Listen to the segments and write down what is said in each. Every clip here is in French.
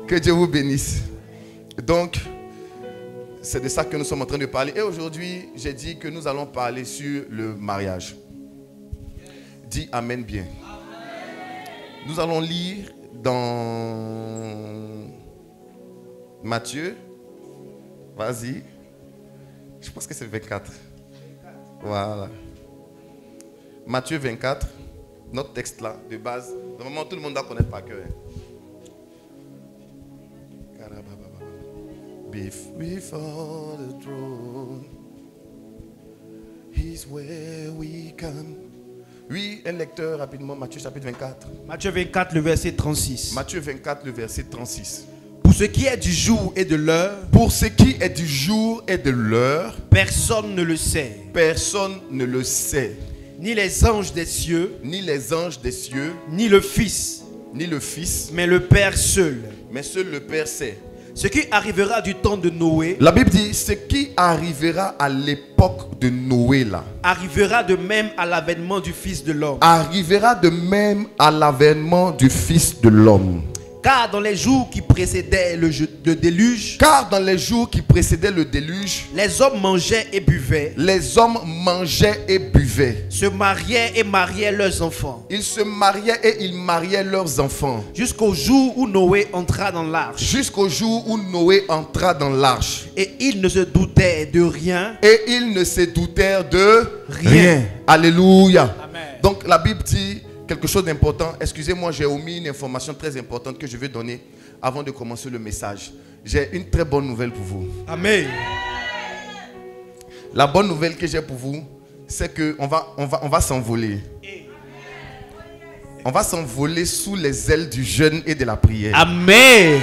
Que Dieu vous bénisse. Donc, c'est de ça que nous sommes en train de parler. Et aujourd'hui, j'ai dit que nous allons parler sur le mariage. Dis Amen bien. Nous allons lire dans Matthieu. Vas-y. Je pense que c'est 24. Voilà. Matthieu 24. Notre texte là, de base. Normalement, tout le monde doit connaître par cœur. Before the throne, He's where we come. Oui, un lecteur rapidement, Matthieu chapitre 24. Matthieu 24, le verset 36. Matthieu 24, le verset 36. Pour ce qui est du jour et de l'heure, pour ce qui est du jour et de l'heure, personne ne le sait. Personne ne le sait. Ni les anges des cieux, ni les anges des cieux, ni le Fils, mais le Père seul. Mais seul le Père sait. Ce qui arrivera du temps de Noé, la Bible dit, ce qui arrivera à l'époque de Noé là, arrivera de même à l'avènement du Fils de l'homme. Arrivera de même à l'avènement du Fils de l'homme. Car dans les jours qui précédaient le déluge, les hommes mangeaient et buvaient. Se mariaient et mariaient leurs enfants. Ils se mariaient et ils mariaient leurs enfants. Jusqu'au jour où Noé entra dans l'arche. Et ils ne se doutaient de rien. Rien. Alléluia. Amen. Donc la Bible dit quelque chose d'important. Excusez-moi, j'ai omis une information très importante que je vais donner avant de commencer le message. J'ai une très bonne nouvelle pour vous. Amen. La bonne nouvelle que j'ai pour vous, c'est qu'on va s'envoler. On va s'envoler sous les ailes du jeûne et de la prière. Amen.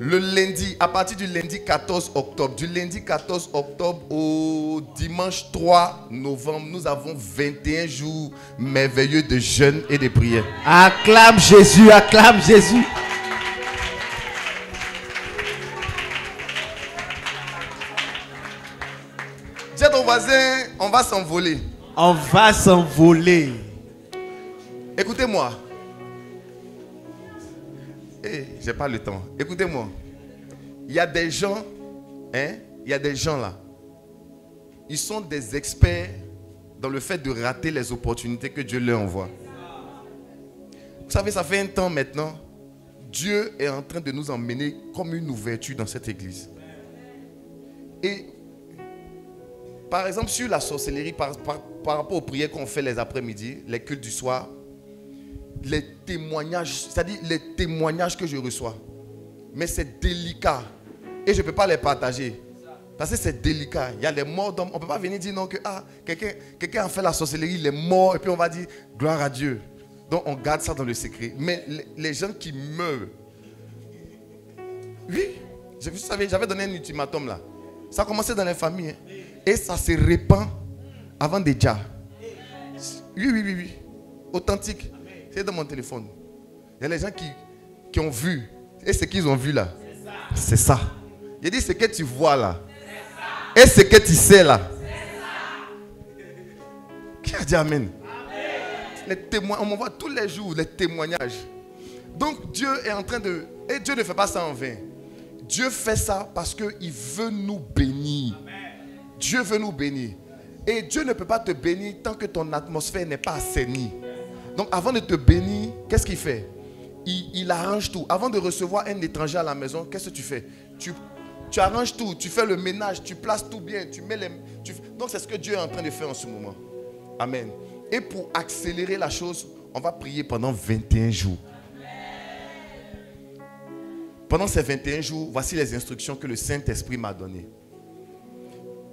Le lundi, à partir du lundi 14 octobre, du lundi 14 octobre au dimanche 3 novembre, nous avons 21 jours merveilleux de jeûne et de prière. Acclame Jésus, acclame Jésus. Dis à ton voisin, on va s'envoler. On va s'envoler. Écoutez-moi. J'ai pas le temps. Écoutez-moi. Il y a des gens, il y a des gens là. Ils sont des experts dans le fait de rater les opportunités que Dieu leur envoie. Vous savez, ça fait un temps maintenant. Dieu est en train de nous emmener comme une ouverture dans cette église. Et par exemple, sur la sorcellerie, par rapport aux prières qu'on fait les après-midi, les cultes du soir, les témoignages, c'est-à-dire les témoignages que je reçois, mais c'est délicat et je ne peux pas les partager parce que c'est délicat. Il y a les morts d'hommes. On ne peut pas venir dire non que quelqu'un a fait la sorcellerie, il est mort et puis on va dire gloire à Dieu. Donc on garde ça dans le secret. Mais les gens qui meurent, oui, vous savez, j'avais donné un ultimatum là. Ça a commencé dans les familles et ça se répand avant déjà. Oui. Authentique. C'est dans mon téléphone. Il y a les gens qui ont vu. Et ce qu'ils ont vu là, c'est ça. Il dit ce que tu vois là. Et ce que tu sais là. Qui a dit Amen? Les témoins, on m'envoie tous les jours les témoignages. Donc Dieu est en train de... Et Dieu ne fait pas ça en vain. Dieu fait ça parce qu'il veut nous bénir. Dieu veut nous bénir. Et Dieu ne peut pas te bénir tant que ton atmosphère n'est pas assainie. Donc avant de te bénir, qu'est-ce qu'il fait? Il arrange tout. Avant de recevoir un étranger à la maison, qu'est-ce que tu fais? Tu arranges tout, tu fais le ménage, tu places tout bien, tu mets les... Donc c'est ce que Dieu est en train de faire en ce moment. Amen. Et pour accélérer la chose, on va prier pendant 21 jours. Pendant ces 21 jours, voici les instructions que le Saint-Esprit m'a données.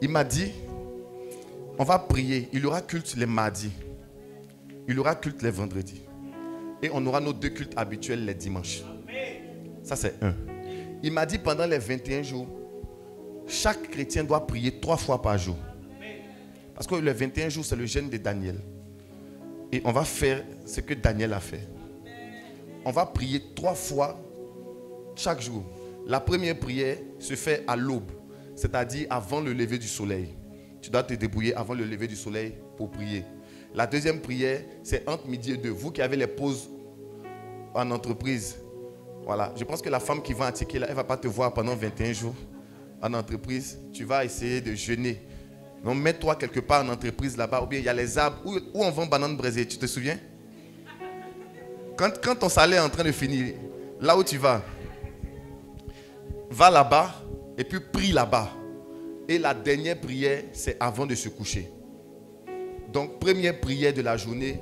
Il m'a dit, on va prier, il y aura culte les mardis. Il y aura culte les vendredis. Et on aura nos 2 cultes habituels les dimanches. Ça c'est 1. Il m'a dit pendant les 21 jours, chaque chrétien doit prier 3 fois par jour. Parce que les 21 jours c'est le jeûne de Daniel. Et on va faire ce que Daniel a fait. On va prier 3 fois chaque jour. La première prière se fait à l'aube. C'est-à-dire avant le lever du soleil. Tu dois te débrouiller avant le lever du soleil pour prier. La deuxième prière, c'est entre midi et 2. Vous qui avez les pauses en entreprise, Voilà, je pense que la femme qui va antiquer, là, elle ne va pas te voir pendant 21 jours en entreprise. Tu vas essayer de jeûner. Donc mets-toi quelque part en entreprise là-bas, ou bien il y a les arbres où on vend bananes braisées, tu te souviens? Quand ton salaire est en train de finir, là où tu vas, va là-bas et puis prie là-bas. Et la dernière prière, c'est avant de se coucher. Donc première prière de la journée,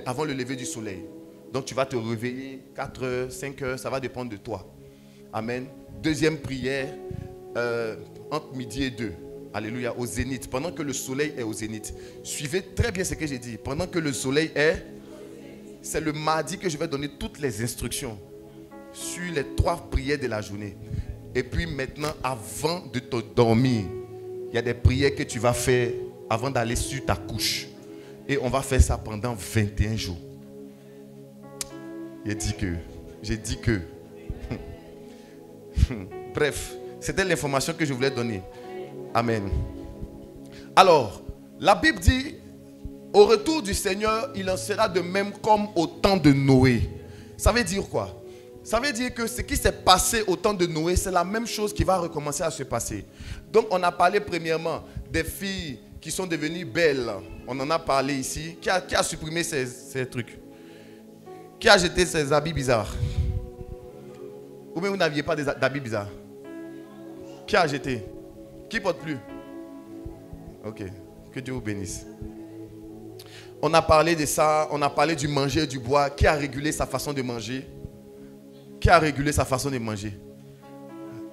avant le lever du soleil. Donc tu vas te réveiller 4 heures, 5 heures, ça va dépendre de toi. Amen. Deuxième prière, entre midi et 2. Alléluia, au zénith. Pendant que le soleil est au zénith. Suivez très bien ce que j'ai dit. Pendant que le soleil est, c'est le mardi que je vais donner toutes les instructions sur les 3 prières de la journée. Et puis maintenant, avant de te dormir, il y a des prières que tu vas faire avant d'aller sur ta couche. Et on va faire ça pendant 21 jours. J'ai dit que. Bref, c'était l'information que je voulais donner. Amen. Alors, la Bible dit, au retour du Seigneur, il en sera de même comme au temps de Noé. Ça veut dire quoi? Ça veut dire que ce qui s'est passé au temps de Noé, c'est la même chose qui va recommencer à se passer. Donc, on a parlé premièrement des filles qui sont devenues belles. On en a parlé ici. Qui a supprimé ces trucs? Qui a jeté ces habits bizarres? Ou bien vous n'aviez pas d'habits bizarres? Qui a jeté? Qui porte plus? Ok, que Dieu vous bénisse. On a parlé de ça, on a parlé du manger et du boire. Qui a régulé sa façon de manger? Qui a régulé sa façon de manger?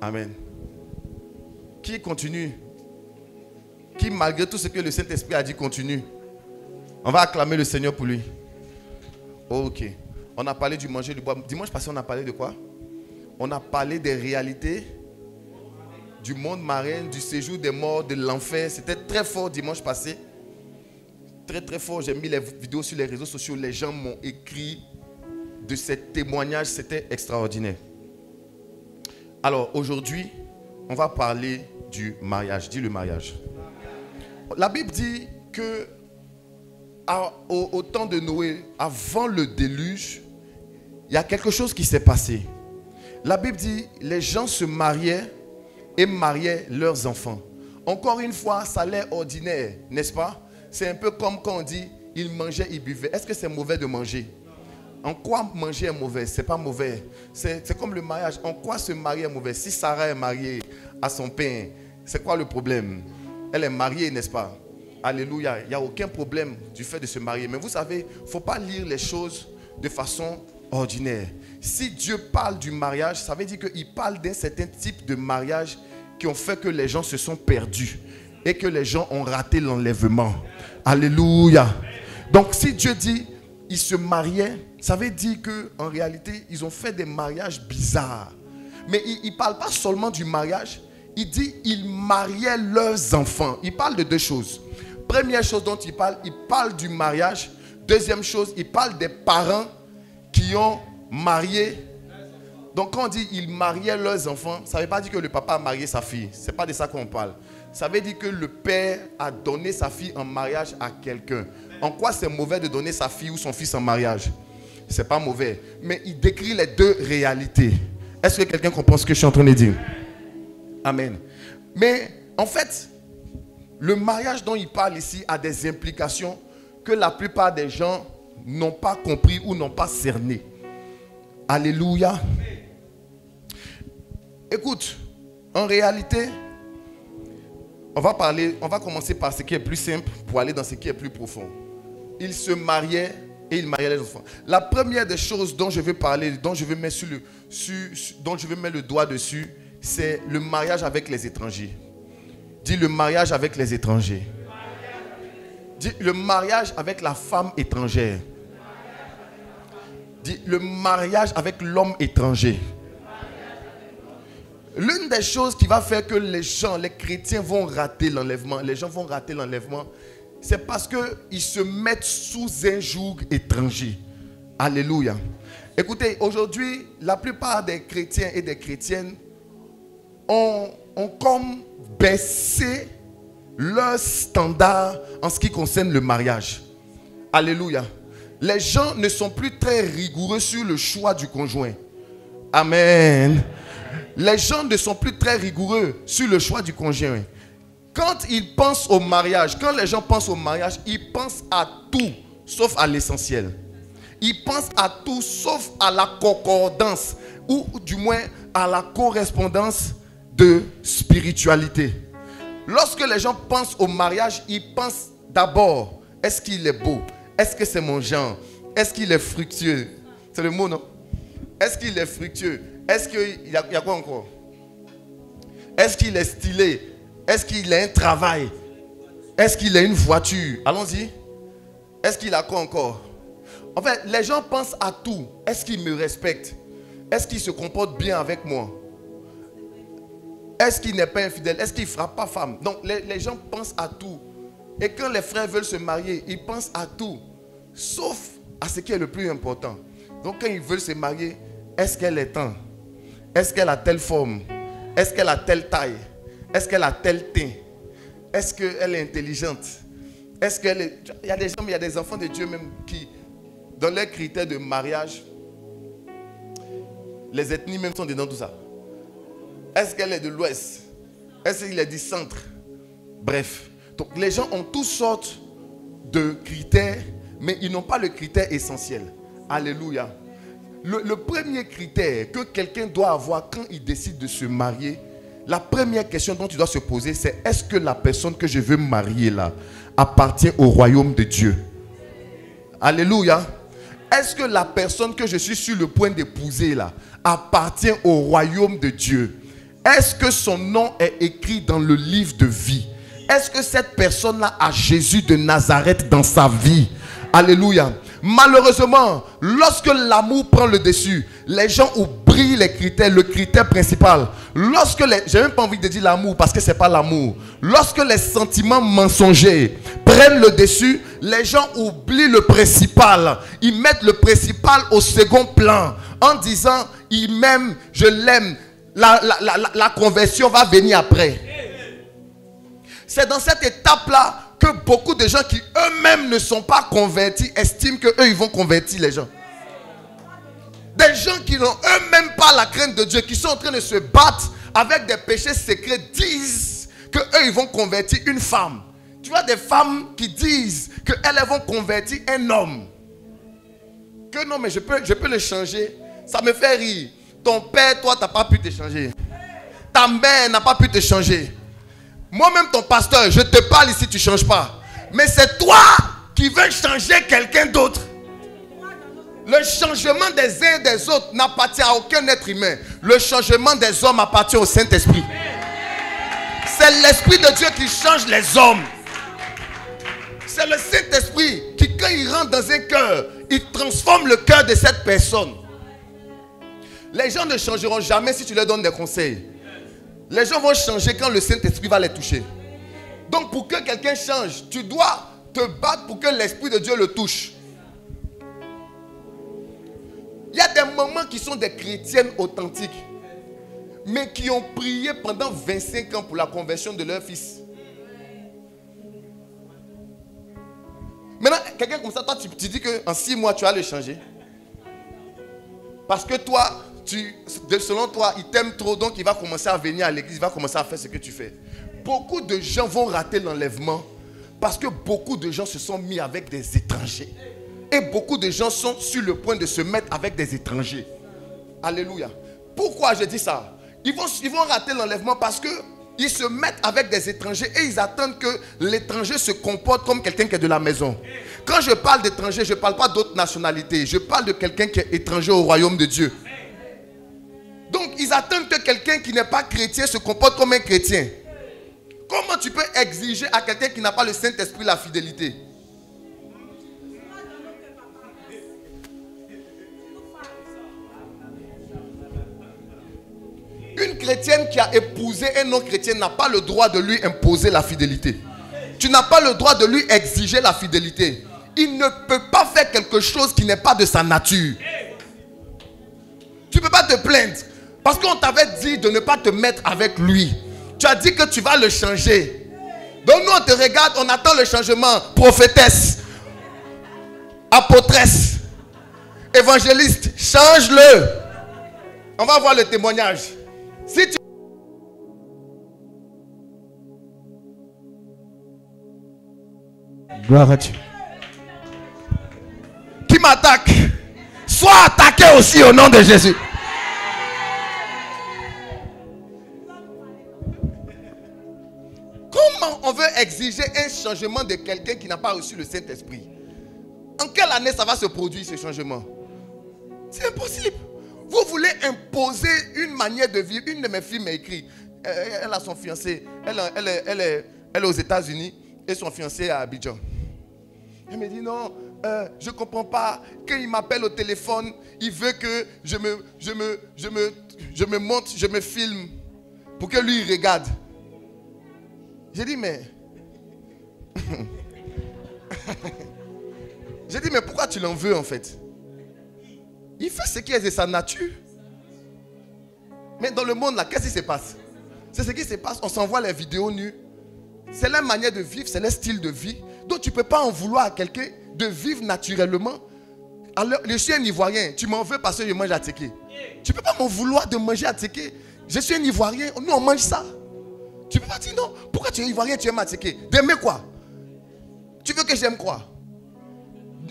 Amen. Qui continue? Qui malgré tout ce que le Saint-Esprit a dit continue? On va acclamer le Seigneur pour lui. Ok. On a parlé du manger et du boire. Dimanche passé, on a parlé de quoi? On a parlé des réalités du monde marin, du séjour des morts, de l'enfer. C'était très fort dimanche passé. Très très fort. J'ai mis les vidéos sur les réseaux sociaux. Les gens m'ont écrit de ces témoignages. C'était extraordinaire. Alors aujourd'hui, on va parler du mariage. Dis le mariage. La Bible dit que au temps de Noé, avant le déluge, il y a quelque chose qui s'est passé. La Bible dit les gens se mariaient et mariaient leurs enfants. Encore une fois, ça a l'air ordinaire, n'est-ce pas? C'est un peu comme quand on dit ils mangeaient, ils buvaient. Est-ce que c'est mauvais de manger? En quoi manger est mauvais? C'est pas mauvais. C'est comme le mariage. En quoi se marier est mauvais? Si Sarah est mariée à son pain, c'est quoi le problème? Elle est mariée, n'est-ce pas? Alléluia. Il n'y a aucun problème du fait de se marier. Mais vous savez, il ne faut pas lire les choses de façon ordinaire. Si Dieu parle du mariage, ça veut dire qu'il parle d'un certain type de mariage qui ont fait que les gens se sont perdus et que les gens ont raté l'enlèvement. Alléluia. Donc si Dieu dit ils se mariaient, ça veut dire qu'en réalité, ils ont fait des mariages bizarres. Mais il ne parle pas seulement du mariage. Il dit ils mariaient leurs enfants. Il parle de 2 choses. Première chose dont il parle du mariage. Deuxième chose, il parle des parents qui ont marié. Donc quand on dit ils mariaient leurs enfants, ça ne veut pas dire que le papa a marié sa fille. Ce n'est pas de ça qu'on parle. Ça veut dire que le père a donné sa fille en mariage à quelqu'un. En quoi c'est mauvais de donner sa fille ou son fils en mariage? Ce n'est pas mauvais. Mais il décrit les 2 réalités. Est-ce que quelqu'un comprend ce que je suis en train de dire? Amen. Mais en fait, le mariage dont il parle ici a des implications que la plupart des gens n'ont pas compris ou n'ont pas cerné. Alléluia. Écoute, en réalité, on va commencer par ce qui est plus simple pour aller dans ce qui est plus profond. Ils se mariaient et ils mariaient les enfants. La première des choses dont je veux parler, dont je veux mettre le doigt dessus, c'est le mariage avec les étrangers. Dis le mariage avec les étrangers. Dis le mariage avec la femme étrangère. Dis le mariage avec l'homme étranger. L'une des choses qui va faire que les chrétiens vont rater l'enlèvement, les gens vont rater l'enlèvement, c'est parce qu'ils se mettent sous un joug étranger. Alléluia. Écoutez, aujourd'hui, la plupart des chrétiens et des chrétiennes ont comme baissé leur standard en ce qui concerne le mariage. Alléluia. Les gens ne sont plus très rigoureux sur le choix du conjoint. Amen. Les gens ne sont plus très rigoureux sur le choix du conjoint. Quand ils pensent au mariage, quand les gens pensent au mariage, ils pensent à tout sauf à l'essentiel. Ils pensent à tout sauf à la concordance ou du moins à la correspondance de spiritualité. Lorsque les gens pensent au mariage, ils pensent d'abord, est-ce qu'il est beau? Est-ce que c'est mon genre? Est-ce qu'il est fructueux? C'est le mot, non? Est-ce qu'il est fructueux? Est-ce qu'il y a quoi encore? Est-ce qu'il est stylé? Est-ce qu'il a un travail? Est-ce qu'il a une voiture? Allons-y. Est-ce qu'il a quoi encore? En fait, les gens pensent à tout. Est-ce qu'il me respecte? Est-ce qu'il se comporte bien avec moi? Est-ce qu'il n'est pas infidèle? Est-ce qu'il ne frappe pas femme? Donc, les gens pensent à tout. Et quand les frères veulent se marier, ils pensent à tout, sauf à ce qui est le plus important. Donc, quand ils veulent se marier, est-ce qu'elle est tendre? Est-ce qu'elle a telle forme? Est-ce qu'elle a telle taille? Est-ce qu'elle a tel teint? Est-ce qu'elle est intelligente? Est-ce qu'elle est... Il y a des gens, il y a des enfants de Dieu même qui, dans leurs critères de mariage, les ethnies même sont dedans tout ça. Est-ce qu'elle est de l'Ouest? Est-ce qu'il est du centre? Bref. Donc les gens ont toutes sortes de critères, mais ils n'ont pas le critère essentiel. Alléluia. Le premier critère que quelqu'un doit avoir quand il décide de se marier, la première question dont tu dois se poser, c'est est-ce que la personne que je veux marier là appartient au royaume de Dieu? Alléluia. Est-ce que la personne que je suis sur le point d'épouser là appartient au royaume de Dieu? Est-ce que son nom est écrit dans le livre de vie? Est-ce que cette personne-là a Jésus de Nazareth dans sa vie? Alléluia. Malheureusement, lorsque l'amour prend le dessus, les gens oublient les critères, le critère principal. Lorsque j'ai même pas envie de dire l'amour parce que c'est pas l'amour. Lorsque les sentiments mensongers prennent le dessus, les gens oublient le principal. Ils mettent le principal au second plan en disant, il m'aime, je l'aime. La conversion va venir après. C'est dans cette étape-là que beaucoup de gens qui eux-mêmes ne sont pas convertis estiment qu'eux ils vont convertir les gens. Des gens qui n'ont eux-mêmes pas la crainte de Dieu, qui sont en train de se battre avec des péchés secrets, disent qu'eux ils vont convertir une femme. Tu vois des femmes qui disent qu'elles vont convertir un homme. Que non mais je peux le changer. Ça me fait rire. Ton père, toi, tu n'as pas pu te changer. Ta mère n'a pas pu te changer. Moi-même, ton pasteur, je te parle ici, tu ne changes pas. Mais c'est toi qui veux changer quelqu'un d'autre. Le changement des uns et des autres n'appartient à aucun être humain. Le changement des hommes appartient au Saint-Esprit. C'est l'Esprit de Dieu qui change les hommes. C'est le Saint-Esprit qui, quand il rentre dans un cœur, il transforme le cœur de cette personne. Les gens ne changeront jamais si tu leur donnes des conseils. Les gens vont changer quand le Saint-Esprit va les toucher. Donc pour que quelqu'un change, tu dois te battre pour que l'Esprit de Dieu le touche. Il y a des moments qui sont des chrétiennes authentiques, mais qui ont prié pendant 25 ans pour la conversion de leur fils. Maintenant, quelqu'un comme ça, toi tu dis qu'en 6 mois tu vas le changer. Parce que toi, selon toi, il t'aime trop, donc il va commencer à venir à l'église, il va commencer à faire ce que tu fais. Beaucoup de gens vont rater l'enlèvement parce que beaucoup de gens se sont mis avec des étrangers. Et beaucoup de gens sont sur le point de se mettre avec des étrangers. Alléluia. Pourquoi je dis ça? Ils vont rater l'enlèvement parce qu'ils se mettent avec des étrangers et ils attendent que l'étranger se comporte comme quelqu'un qui est de la maison. Quand je parle d'étranger, je ne parle pas d'autres nationalités. Je parle de quelqu'un qui est étranger au royaume de Dieu. Donc, ils attendent que quelqu'un qui n'est pas chrétien se comporte comme un chrétien. Comment tu peux exiger à quelqu'un qui n'a pas le Saint-Esprit la fidélité? Une chrétienne qui a épousé un non-chrétien n'a pas le droit de lui imposer la fidélité. Tu n'as pas le droit de lui exiger la fidélité. Il ne peut pas faire quelque chose qui n'est pas de sa nature. Tu ne peux pas te plaindre. Parce qu'on t'avait dit de ne pas te mettre avec lui. Tu as dit que tu vas le changer. Donc nous on te regarde, on attend le changement. Prophétesse, apôtresse, évangéliste, change-le. On va voir le témoignage. Si tu... Gloire à Dieu. Qui m'attaque, sois attaqué aussi au nom de Jésus. Comment on veut exiger un changement de quelqu'un qui n'a pas reçu le Saint-Esprit? En quelle année ça va se produire ce changement? C'est impossible. Vous voulez imposer une manière de vivre. Une de mes filles m'a écrit. Elle a son fiancé. Elle est aux États-Unis et son fiancé est à Abidjan. Elle me dit non, je ne comprends pas. Quand il m'appelle au téléphone, il veut que je me monte, je me filme pour que lui il regarde. J'ai dit mais... J'ai dit mais pourquoi tu l'en veux en fait? Il fait ce qui est de sa nature. Mais dans le monde là, qu'est-ce qui se passe? C'est ce qui se passe, on s'envoie les vidéos nues. C'est leur manière de vivre, c'est leur style de vie. Donc tu ne peux pas en vouloir à quelqu'un de vivre naturellement. Alors, je suis un Ivoirien, tu m'en veux parce que je mange à Teke. Tu ne peux pas m'en vouloir de manger à Teke. Je suis un Ivoirien, nous on mange ça. Tu ne peux pas dire non. Pourquoi tu es Ivoirien, tu aimes à Teke? D'aimer quoi? Tu veux que j'aime quoi?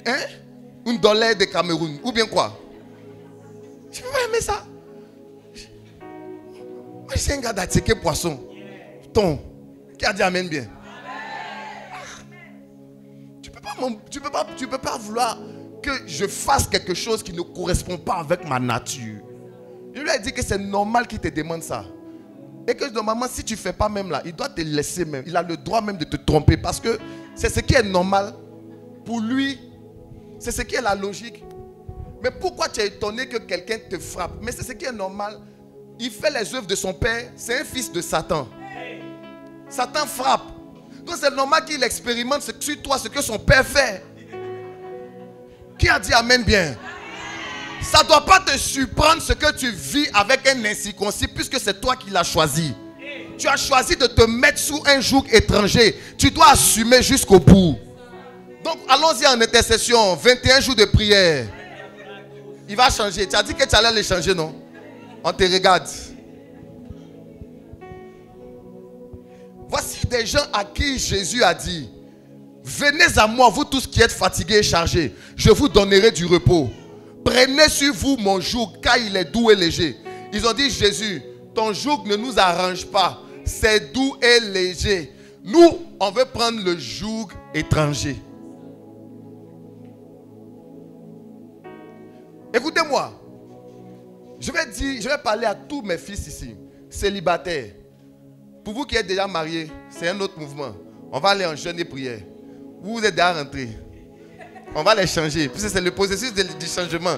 Hein? Une dollar de Cameroun, ou bien quoi? Tu ne peux pas aimer ça. Moi je suis un gars d'Ateke poisson. Ton. Qui a dit amen bien? Tu peux pas vouloir que je fasse quelque chose qui ne correspond pas avec ma nature. Je lui ai dit que c'est normal qu'il te demande ça. Et que normalement, si tu ne fais pas même là, il doit te laisser même. Il a le droit même de te tromper parce que c'est ce qui est normal pour lui. C'est ce qui est la logique. Mais pourquoi tu es étonné que quelqu'un te frappe? Mais c'est ce qui est normal. Il fait les œuvres de son père. C'est un fils de Satan. Satan frappe. Donc c'est normal qu'il expérimente sur toi ce que son père fait. Qui a dit amen bien? Ça ne doit pas te surprendre ce que tu vis avec un incirconcis puisque c'est toi qui l'as choisi. Tu as choisi de te mettre sous un joug étranger. Tu dois assumer jusqu'au bout. Donc allons-y en intercession. 21 jours de prière. Il va changer. Tu as dit que tu allais le changer, non? On te regarde. Voici des gens à qui Jésus a dit: venez à moi, vous tous qui êtes fatigués et chargés, je vous donnerai du repos. Prenez sur vous mon joug, car il est doux et léger. Ils ont dit: Jésus, ton joug ne nous arrange pas, c'est doux et léger. Nous, on veut prendre le joug étranger. Écoutez-moi, je vais parler à tous mes fils ici, célibataires. Pour vous qui êtes déjà mariés, c'est un autre mouvement. On va aller en jeûne et prière. Vous êtes déjà rentrés. On va les changer. Puisque c'est le processus du changement.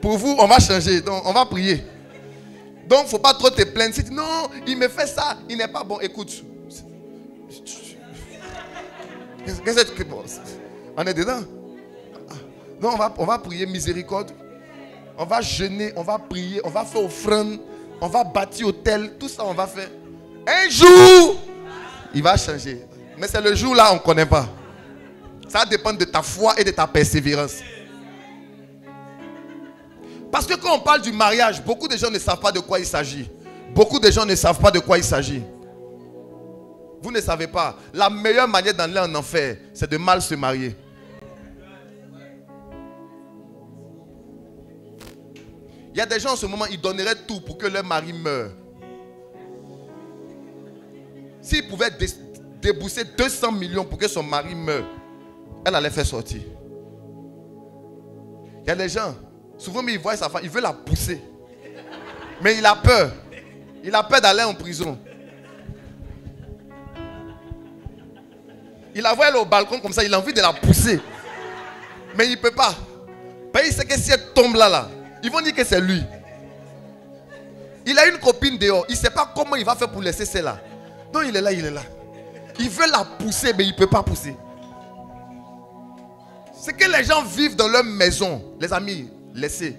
Pour vous, on va changer. Donc, on va prier. Donc, il ne faut pas trop te plaindre. Si tu dis non, il me fait ça, il n'est pas bon. Écoute. Qu'est-ce que on est dedans? Non, on va prier miséricorde. On va jeûner, on va prier, on va faire offrande. On va bâtir hôtel. Tout ça, on va faire. Un jour, il va changer. Mais c'est le jour là, on ne connaît pas. Ça dépend de ta foi et de ta persévérance. Parce que quand on parle du mariage, beaucoup de gens ne savent pas de quoi il s'agit. Beaucoup de gens ne savent pas de quoi il s'agit. Vous ne savez pas. La meilleure manière d'aller en enfer, c'est de mal se marier. Il y a des gens en ce moment, ils donneraient tout pour que leur mari meure. S'il pouvait débourser 200 millions pour que son mari meure, elle allait faire sortir. Il y a des gens, souvent ils voient sa femme, ils veulent la pousser. Mais il a peur. Il a peur d'aller en prison. Il la voit au balcon comme ça, il a envie de la pousser. Mais il ne peut pas. Parce qu'il sait que si elle tombe là, ils vont dire que c'est lui. Il a une copine dehors, il ne sait pas comment il va faire pour laisser celle-là. Donc il est là, il est là. Il veut la pousser, mais il ne peut pas pousser. C'est que les gens vivent dans leur maison. Les amis, laissez.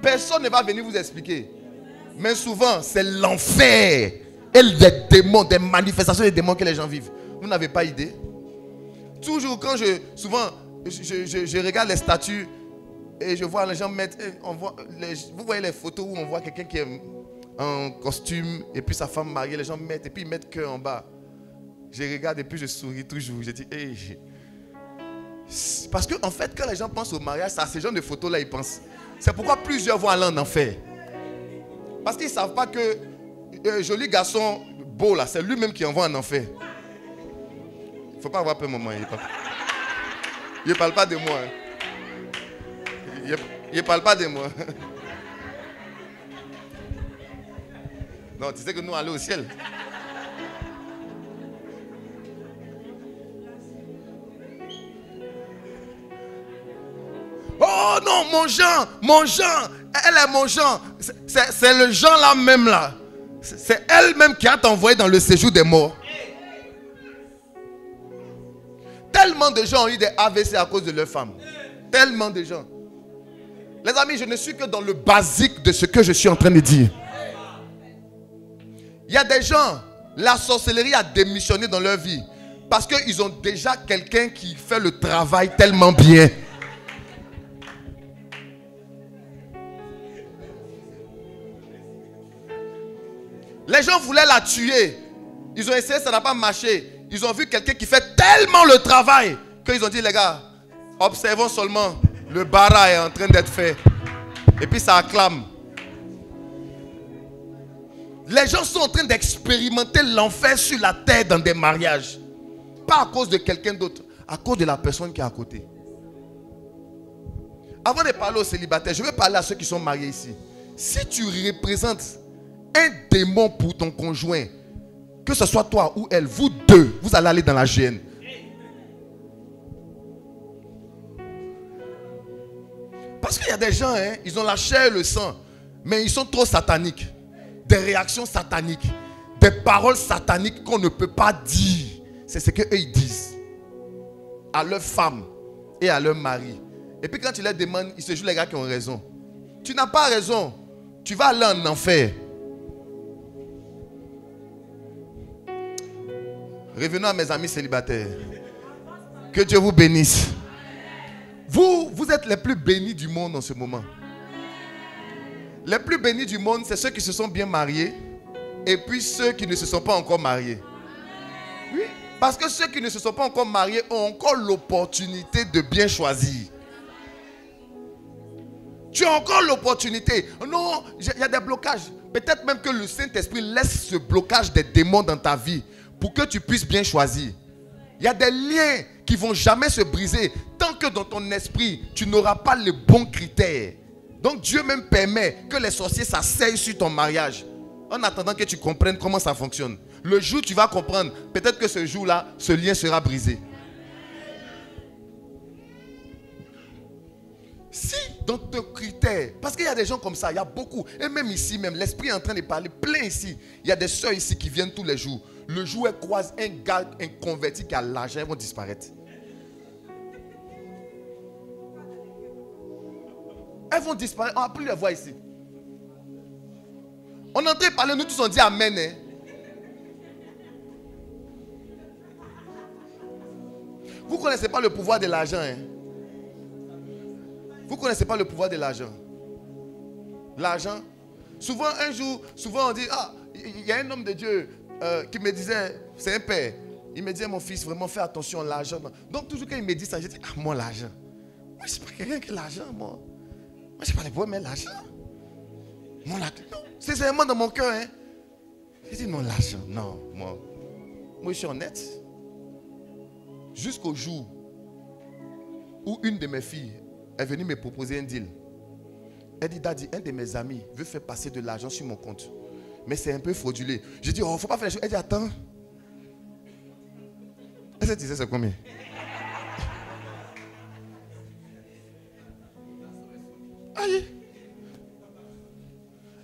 Personne ne va venir vous expliquer. Mais souvent, c'est l'enfer. Et les démons, des manifestations des démons que les gens vivent. Vous n'avez pas idée. Toujours quand je regarde les statuts Et je vois les gens mettre, vous voyez les photos où on voit quelqu'un qui est en costume et puis sa femme mariée, les gens mettent et puis ils mettent cœur en bas. Je regarde et puis je souris toujours. Je dis, hey. Parce que en fait, quand les gens pensent au mariage, c'est à ces genres de photos-là, ils pensent. C'est pourquoi plusieurs vont aller en enfer. Parce qu'ils ne savent pas que joli garçon beau là, c'est lui-même qui envoie en enfer. Il ne faut pas avoir peur, maman. Il ne parle pas de moi. Il ne parle pas de moi. Non, tu sais que nous allons au ciel. Oh non, mon Jean, elle est mon Jean. C'est le Jean là même là. C'est elle-même qui a t'envoyé dans le séjour des morts. Tellement de gens ont eu des AVC à cause de leur femme. Tellement de gens. Les amis, je ne suis que dans le basique de ce que je suis en train de dire. Il y a des gens, la sorcellerie a démissionné dans leur vie parce qu'ils ont déjà quelqu'un qui fait le travail tellement bien. Les gens voulaient la tuer. Ils ont essayé, ça n'a pas marché. Ils ont vu quelqu'un qui fait tellement le travail qu'ils ont dit, les gars, observons seulement. Le bara est en train d'être fait. Et puis ça acclame. Les gens sont en train d'expérimenter l'enfer sur la terre dans des mariages. Pas à cause de quelqu'un d'autre, à cause de la personne qui est à côté. Avant de parler aux célibataires, je vais parler à ceux qui sont mariés ici. Si tu représentes un démon pour ton conjoint, que ce soit toi ou elle, vous deux, vous allez aller dans la gêne. Parce qu'il y a des gens, ils ont la chair et le sang, mais ils sont trop sataniques. Des réactions sataniques, des paroles sataniques qu'on ne peut pas dire. C'est ce qu'eux ils disent à leurs femmes et à leurs maris. Et puis quand tu leur demandes, ils se jouent les gars qui ont raison. Tu n'as pas raison. Tu vas aller en enfer. Revenons à mes amis célibataires. Que Dieu vous bénisse. Vous êtes les plus bénis du monde en ce moment. Les plus bénis du monde, c'est ceux qui se sont bien mariés et puis ceux qui ne se sont pas encore mariés. Oui, parce que ceux qui ne se sont pas encore mariés ont encore l'opportunité de bien choisir. Tu as encore l'opportunité. Non, il y a des blocages. Peut-être même que le Saint-Esprit laisse ce blocage des démons dans ta vie pour que tu puisses bien choisir. Il y a des liens qui ne vont jamais se briser tant que dans ton esprit, tu n'auras pas les bons critères. Donc Dieu même permet que les sorciers s'asseyent sur ton mariage en attendant que tu comprennes comment ça fonctionne. Le jour où tu vas comprendre, peut-être que ce jour-là, ce lien sera brisé. Si dans tes critères, parce qu'il y a des gens comme ça, il y a beaucoup, et même ici, même l'esprit est en train de parler plein ici. Il y a des soeurs ici qui viennent tous les jours. Le jour où elles croisent un gars, un converti qui a l'argent, elles vont disparaître. Elles vont disparaître, on n'a plus les voix ici. On est en train de parler, nous tous on dit amen. Hein? Vous ne connaissez pas le pouvoir de l'argent. Hein? Vous ne connaissez pas le pouvoir de l'argent. L'argent. Souvent, un jour, souvent on dit, ah, il y a un homme de Dieu qui me disait, c'est un père. Il me disait, mon fils, vraiment fais attention à l'argent. Donc toujours quand il me dit ça, je dis, ah, moi l'argent. Moi, je ne suis pas quelqu'un qui a l'argent, moi. Moi, je ne sais pas les problèmes, mais l'argent. Non, c'est vraiment dans mon cœur. Hein. Je dis, non, l'argent, non, moi je suis honnête. Jusqu'au jour où une de mes filles est venue me proposer un deal. Elle dit, Daddy, un de mes amis veut faire passer de l'argent sur mon compte. Mais c'est un peu frauduleux. Je dis, oh, il ne faut pas faire les choses. Elle dit, attends. Elle se disait, c'est combien? Aïe.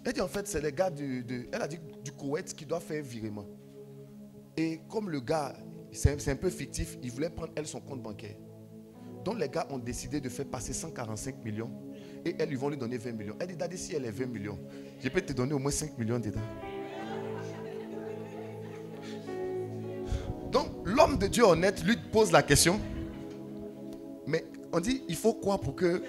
Elle dit, en fait, c'est les gars elle a dit, du Koweït qui doit faire virement. Et comme le gars, c'est un peu fictif, il voulait prendre, elle, son compte bancaire. Donc les gars ont décidé de faire passer 145 millions et ils vont lui donner 20 millions. Elle dit, Daddy, si elle est 20 millions, je peux te donner au moins 5 millions dedans. Donc l'homme de Dieu honnête lui pose la question. Mais on dit, il faut quoi pour que...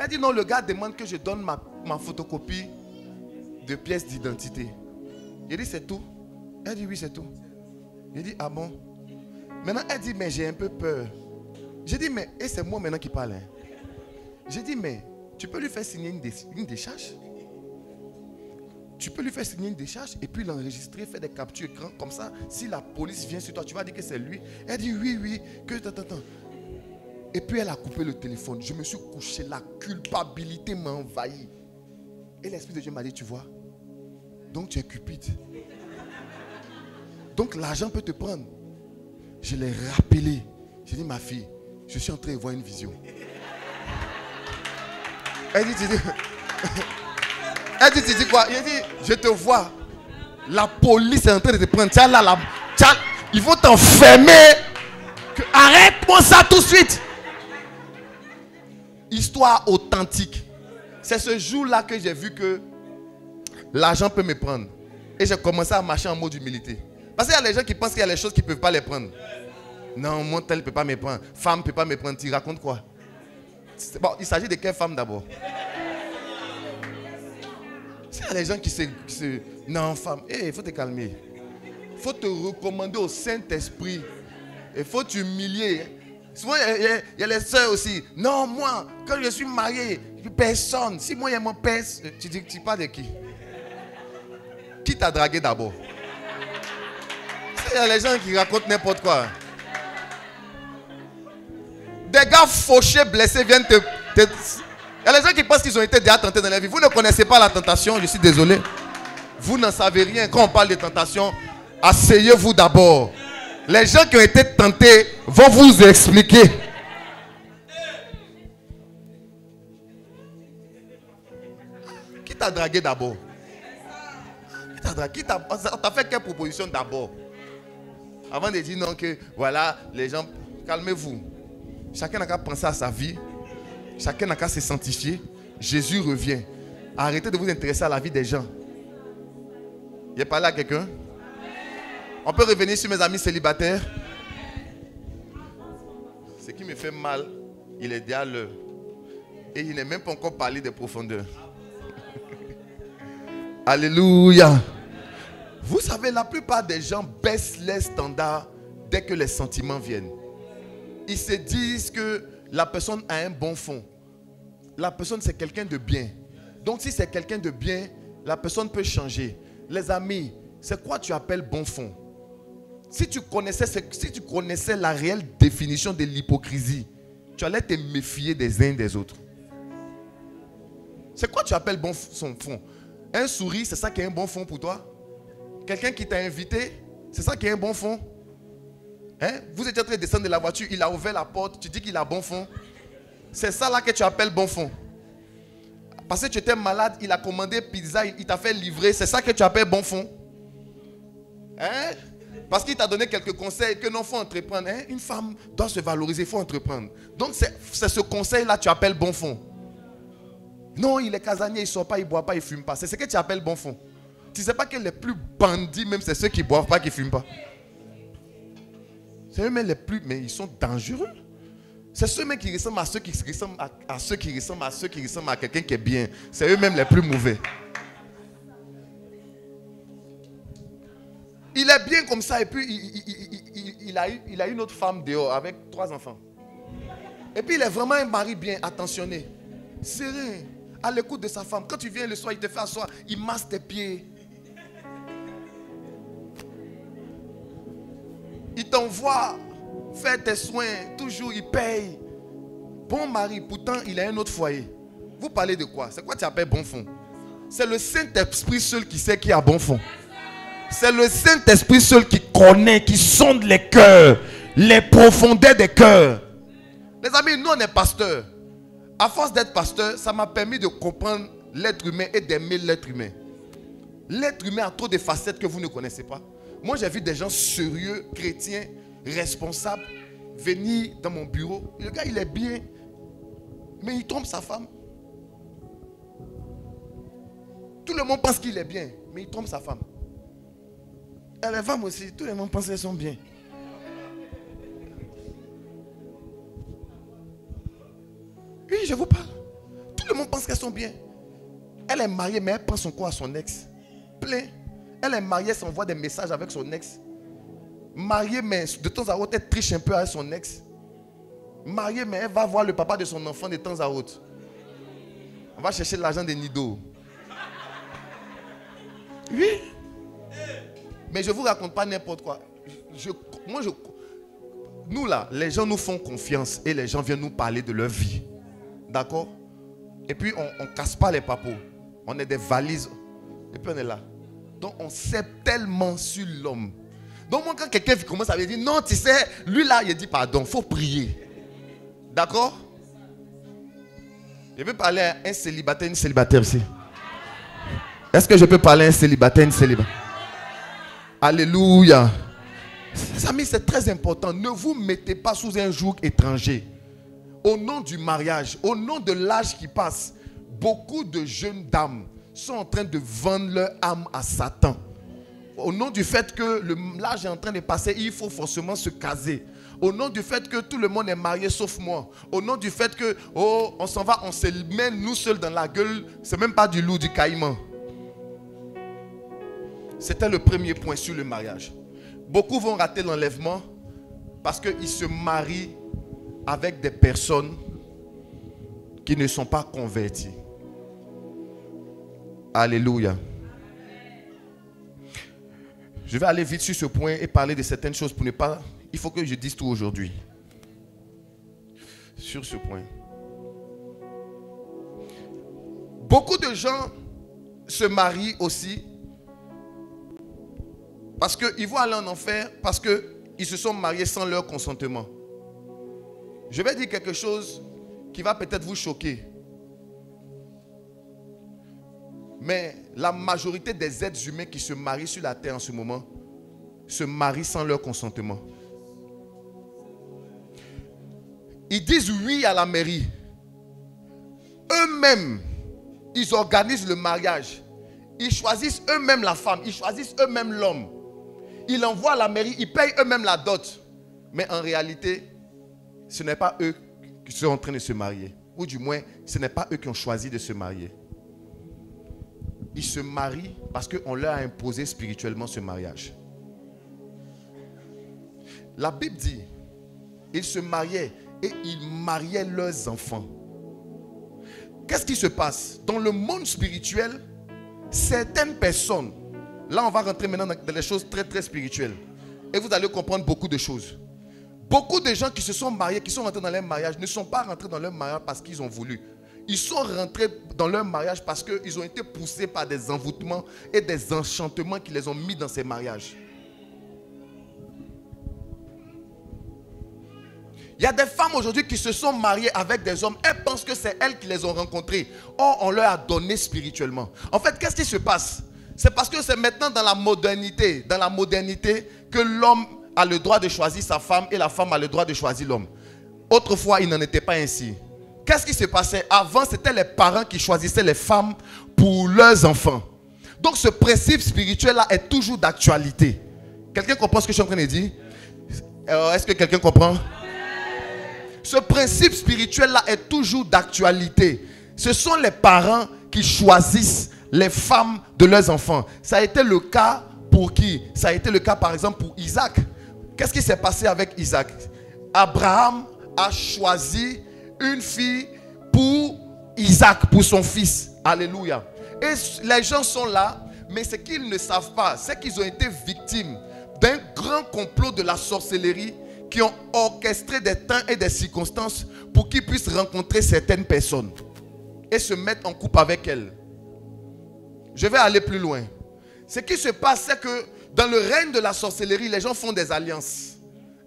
Elle dit non, le gars demande que je donne ma photocopie de pièce d'identité. Il dit c'est tout. Elle dit oui, c'est tout. Il dit ah bon. Maintenant, elle dit mais j'ai un peu peur. J'ai dit mais, et c'est moi maintenant qui parle. Hein. J'ai dit mais, tu peux lui faire signer une décharge. Tu peux lui faire signer une décharge et puis l'enregistrer, faire des captures écran. Comme ça, si la police vient sur toi, tu vas dire que c'est lui. Elle dit oui, que attends. Et puis elle a coupé le téléphone. Je me suis couché, la culpabilité m'a envahi. Et l'Esprit de Dieu m'a dit, tu vois, donc tu es cupide. Donc l'argent peut te prendre. Je l'ai rappelé. J'ai dit, ma fille, je suis en train de voir une vision. Elle dit, tu dis quoi? Il dit, je te vois. La police est en train de te prendre. Tiens là, ils vont t'enfermer. Arrête-moi ça tout de suite. Histoire authentique. C'est ce jour-là que j'ai vu que l'argent peut me prendre. Et j'ai commencé à marcher en mode humilité. Parce qu'il y a les gens qui pensent qu'il y a les choses qui ne peuvent pas les prendre. Non, mon tel ne peut pas me prendre. Femme ne peut pas me prendre. Tu racontes quoi? Bon, il s'agit de quelle femme d'abord? Il y a les gens qui se... Non, femme, il faut te calmer. Il faut te recommander au Saint-Esprit. Il faut t'humilier. Souvent, il y a les soeurs aussi. Non, moi, quand je suis marié, personne. Si moi, il y a mon père, tu parles de qui? Qui t'a dragué d'abord? Il y a les gens qui racontent n'importe quoi. Des gars fauchés, blessés viennent te... Il y a les gens qui pensent qu'ils ont été déjà tentés dans la vie. Vous ne connaissez pas la tentation, je suis désolé. Vous n'en savez rien. Quand on parle de tentation, asseyez-vous d'abord. Les gens qui ont été tentés vont vous expliquer. Qui t'a dragué d'abord? On t'a fait quelle proposition d'abord? Avant de dire non, que voilà, les gens, calmez-vous. Chacun n'a qu'à penser à sa vie. Chacun n'a qu'à se sanctifier. Jésus revient. Arrêtez de vous intéresser à la vie des gens. Il a parlé à quelqu'un? On peut revenir sur mes amis célibataires. Ce qui me fait mal, il est déjà l'heure. Et il n'est même pas encore parlé des profondeurs. Alléluia. Vous savez, la plupart des gens baissent les standards dès que les sentiments viennent. Ils se disent que la personne a un bon fond. La personne, c'est quelqu'un de bien. Donc, si c'est quelqu'un de bien, la personne peut changer. Les amis, c'est quoi tu appelles bon fond? Si tu connaissais la réelle définition de l'hypocrisie, tu allais te méfier des uns des autres. C'est quoi tu appelles bon fond? Un sourire, c'est ça qui est un bon fond pour toi? Quelqu'un qui t'a invité, c'est ça qui est un bon fond? Hein? Vous étiez en train de descendre de la voiture, il a ouvert la porte, tu dis qu'il a bon fond. C'est ça là que tu appelles bon fond. Parce que tu étais malade, il a commandé pizza, il t'a fait livrer, c'est ça que tu appelles bon fond. Hein? Parce qu'il t'a donné quelques conseils que non, il faut entreprendre. Hein? Une femme doit se valoriser, il faut entreprendre. Donc c'est ce conseil-là que tu appelles bon fond. Non, il est casanier, il ne sort pas, il ne boit pas, il ne fume pas. C'est ce que tu appelles bon fond. Tu ne sais pas que les plus bandits, même, c'est ceux qui ne boivent pas, qui ne fument pas. C'est eux-mêmes les plus, mais ils sont dangereux. C'est ceux-mêmes qui ressemblent à ceux qui ressemblent à ceux qui ressemblent à ceux qui ressemblent à quelqu'un qui est bien. C'est eux-mêmes les plus mauvais. Il est bien comme ça et puis il a une autre femme dehors avec 3 enfants. Et puis il est vraiment un mari bien attentionné. Serein, à l'écoute de sa femme. Quand tu viens le soir, il te fait asseoir, il masse tes pieds. Il t'envoie faire tes soins, toujours il paye. Bon mari, pourtant il a un autre foyer. Vous parlez de quoi? C'est quoi tu appelles bon fond? C'est le Saint-Esprit seul qui sait qui a bon fond. C'est le Saint-Esprit seul qui connaît, qui sonde les cœurs, les profondeurs des cœurs. Les amis, nous on est pasteurs. À force d'être pasteur, ça m'a permis de comprendre l'être humain et d'aimer l'être humain. L'être humain a trop de facettes que vous ne connaissez pas. Moi j'ai vu des gens sérieux, chrétiens, responsables, venir dans mon bureau. Le gars il est bien, mais il trompe sa femme. Tout le monde pense qu'il est bien, mais il trompe sa femme. Et les femmes aussi, tout le monde pense qu'elles sont bien. Oui, je vous parle. pensent qu'elles sont bien. Elle est mariée, mais elle pense encore à son ex. Plein. Elle est mariée, elle s'envoie des messages avec son ex. Mariée, mais de temps à autre, elle triche un peu avec son ex. Mariée, mais elle va voir le papa de son enfant de temps à autre. On va chercher l'argent des nidos. Oui. Mais je ne vous raconte pas n'importe quoi. Nous là, les gens nous font confiance et les gens viennent nous parler de leur vie. D'accord? Et puis on ne casse pas les papos. On est des valises. Et puis on est là. Donc on sait tellement sur l'homme. Donc moi quand quelqu'un commence à me dire non, tu sais, lui là, il dit pardon, il faut prier. D'accord? Je peux parler à un célibataire, une célibataire aussi. Est-ce que je peux parler à un célibataire, une célibataire? Alléluia. Mes amis, c'est très important. Ne vous mettez pas sous un joug étranger. Au nom du mariage, au nom de l'âge qui passe, beaucoup de jeunes dames sont en train de vendre leur âme à Satan. Au nom du fait que l'âge est en train de passer, il faut forcément se caser. Au nom du fait que tout le monde est marié sauf moi. Au nom du fait que, oh, on s'en va, on se met nous seuls dans la gueule. C'est même pas du loup, du caïman. C'était le premier point sur le mariage. Beaucoup vont rater l'enlèvement parce qu'ils se marient avec des personnes qui ne sont pas converties. Alléluia. Je vais aller vite sur ce point et parler de certaines choses pour ne pas... Il faut que je dise tout aujourd'hui. Sur ce point. Beaucoup de gens se marient aussi parce qu'ils vont aller en enfer parce qu'ils se sont mariés sans leur consentement. Je vais dire quelque chose qui va peut-être vous choquer. Mais la majorité des êtres humains qui se marient sur la terre en ce moment se marient sans leur consentement. Ils disent oui à la mairie. Eux-mêmes, ils organisent le mariage. Ils choisissent eux-mêmes la femme. Ils choisissent eux-mêmes l'homme. Ils l'envoient à la mairie. Ils payent eux-mêmes la dot. Mais en réalité, ce n'est pas eux qui sont en train de se marier. Ou du moins, ce n'est pas eux qui ont choisi de se marier. Ils se marient parce qu'on leur a imposé spirituellement ce mariage. La Bible dit, ils se mariaient et ils mariaient leurs enfants. Qu'est-ce qui se passe? Dans le monde spirituel, certaines personnes, là on va rentrer maintenant dans les choses très très spirituelles. Et vous allez comprendre beaucoup de choses. Beaucoup de gens qui se sont mariés, qui sont rentrés dans leur mariage, ne sont pas rentrés dans leur mariage parce qu'ils ont voulu. Ils sont rentrés dans leur mariage parce qu'ils ont été poussés par des envoûtements et des enchantements qui les ont mis dans ces mariages. Il y a des femmes aujourd'hui qui se sont mariées avec des hommes. Elles pensent que c'est elles qui les ont rencontrés. Or, on leur a donné spirituellement. En fait, qu'est-ce qui se passe? C'est parce que c'est maintenant dans la modernité que l'homme a le droit de choisir sa femme et la femme a le droit de choisir l'homme. Autrefois, il n'en était pas ainsi. Qu'est-ce qui se passait? Avant, c'était les parents qui choisissaient les femmes pour leurs enfants. Donc, ce principe spirituel-là est toujours d'actualité. Quelqu'un comprend ce que je suis en train de dire? Est-ce que quelqu'un comprend? Ce principe spirituel-là est toujours d'actualité. Ce sont les parents qui choisissent les femmes de leurs enfants. Ça a été le cas pour qui? Ça a été le cas par exemple pour Isaac. Qu'est-ce qui s'est passé avec Isaac? Abraham a choisi une fille pour Isaac, pour son fils. Alléluia. Et les gens sont là, mais ce qu'ils ne savent pas, c'est qu'ils ont été victimes d'un grand complot de la sorcellerie qui ont orchestré des temps et des circonstances pour qu'ils puissent rencontrer certaines personnes et se mettre en couple avec elles. Je vais aller plus loin. Ce qui se passe, c'est que dans le règne de la sorcellerie, les gens font des alliances.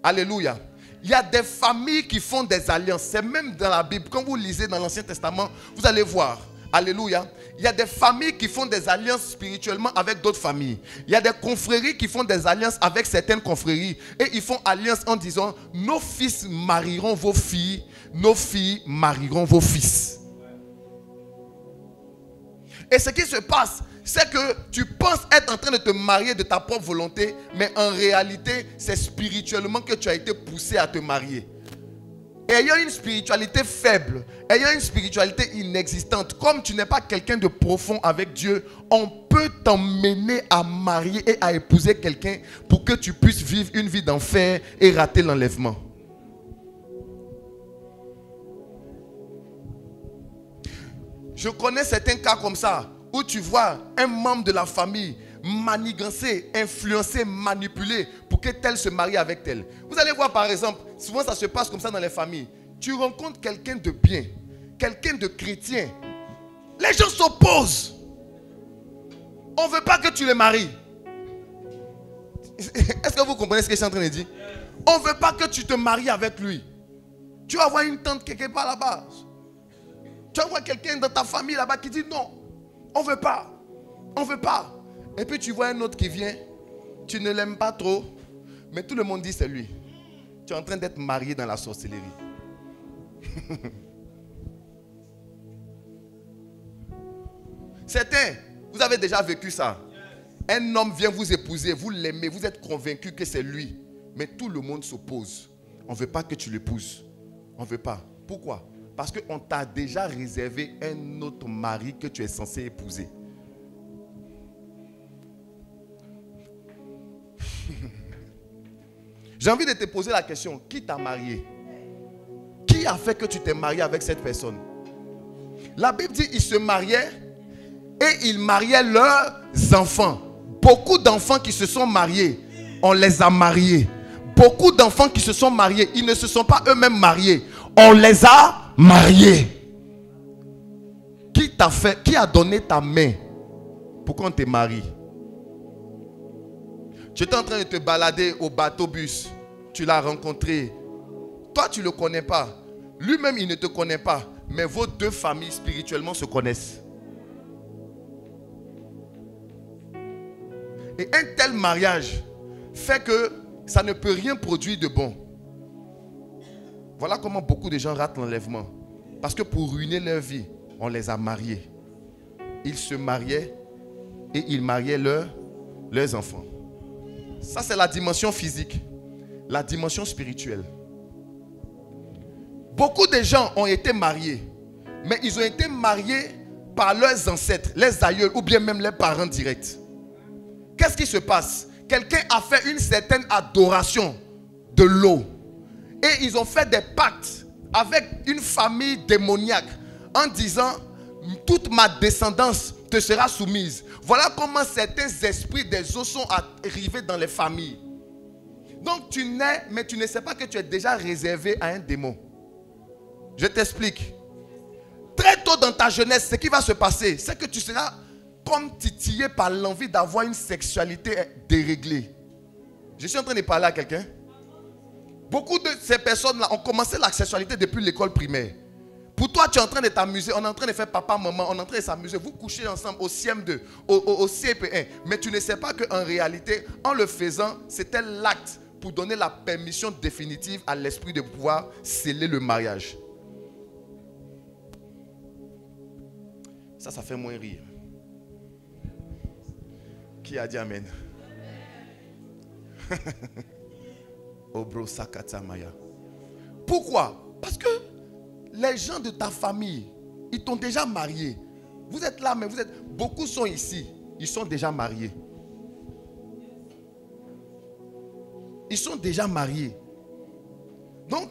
Alléluia. Il y a des familles qui font des alliances. C'est même dans la Bible. Quand vous lisez dans l'Ancien Testament, vous allez voir. Alléluia. Il y a des familles qui font des alliances spirituellement avec d'autres familles. Il y a des confréries qui font des alliances avec certaines confréries. Et ils font alliance en disant, nos fils marieront vos filles, nos filles marieront vos fils. Et ce qui se passe, c'est que tu penses être en train de te marier de ta propre volonté, mais en réalité, c'est spirituellement que tu as été poussé à te marier. ayant une spiritualité faible, ayant une spiritualité inexistante, comme tu n'es pas quelqu'un de profond avec Dieu, on peut t'emmener à marier et à épouser quelqu'un pour que tu puisses vivre une vie d'enfer et rater l'enlèvement. Je connais certains cas comme ça, où tu vois un membre de la famille manigancer, influencer, manipuler pour que tel se marie avec tel. Vous allez voir par exemple, souvent ça se passe comme ça dans les familles. Tu rencontres quelqu'un de bien, quelqu'un de chrétien. Les gens s'opposent. On ne veut pas que tu les maries. Est-ce que vous comprenez ce que je suis en train de dire? On ne veut pas que tu te maries avec lui. Tu vas voir une tante quelque part là-bas. Tu vas voir quelqu'un dans ta famille là-bas qui dit non, on ne veut pas. On ne veut pas. Et puis tu vois un autre qui vient, tu ne l'aimes pas trop, mais tout le monde dit c'est lui. Tu es en train d'être marié dans la sorcellerie. Certains, vous avez déjà vécu ça. Un homme vient vous épouser, vous l'aimez, vous êtes convaincu que c'est lui. Mais tout le monde s'oppose. On ne veut pas que tu l'épouses. On ne veut pas. Pourquoi? Parce qu'on t'a déjà réservé un autre mari que tu es censé épouser. J'ai envie de te poser la question, qui t'a marié? Qui a fait que tu t'es marié avec cette personne? La Bible dit qu'ils se mariaient et ils mariaient leurs enfants. Beaucoup d'enfants qui se sont mariés, on les a mariés. Beaucoup d'enfants qui se sont mariés, ils ne se sont pas eux-mêmes mariés. On les a mariés. Qui t'a fait, qui a donné ta main pour qu'on te marie? Tu étais en train de te balader au bateau-bus. Tu l'as rencontré. Toi, tu ne le connais pas. Lui-même, il ne te connaît pas. Mais vos deux familles spirituellement se connaissent. Et un tel mariage fait que ça ne peut rien produire de bon. Voilà comment beaucoup de gens ratent l'enlèvement. Parce que pour ruiner leur vie, on les a mariés. Ils se mariaient et ils mariaient leurs enfants. Ça, c'est la dimension physique. La dimension spirituelle. Beaucoup de gens ont été mariés. Mais ils ont été mariés par leurs ancêtres, les aïeux ou bien même les parents directs. Qu'est-ce qui se passe? Quelqu'un a fait une certaine adoration de l'eau. Et ils ont fait des pactes avec une famille démoniaque en disant, toute ma descendance te sera soumise. Voilà comment certains esprits des eaux sont arrivés dans les familles. Donc tu nais, mais tu ne sais pas que tu es déjà réservé à un démon. Je t'explique. Très tôt dans ta jeunesse, ce qui va se passer, c'est que tu seras comme titillé par l'envie d'avoir une sexualité déréglée. Je suis en train de parler à quelqu'un. Beaucoup de ces personnes-là ont commencé la sexualité depuis l'école primaire. Pour toi, tu es en train de t'amuser, on est en train de faire papa, maman, on est en train de s'amuser. Vous couchez ensemble au CM2, au CP1. Mais tu ne sais pas qu'en réalité, en le faisant, c'était l'acte pour donner la permission définitive à l'esprit de pouvoir sceller le mariage. Ça fait moins rire. Qui a dit amen? Obro Sakata Maya. Pourquoi? Parce que les gens de ta famille, ils t'ont déjà marié. Vous êtes là, mais beaucoup sont ici. Ils sont déjà mariés. Ils sont déjà mariés. Donc,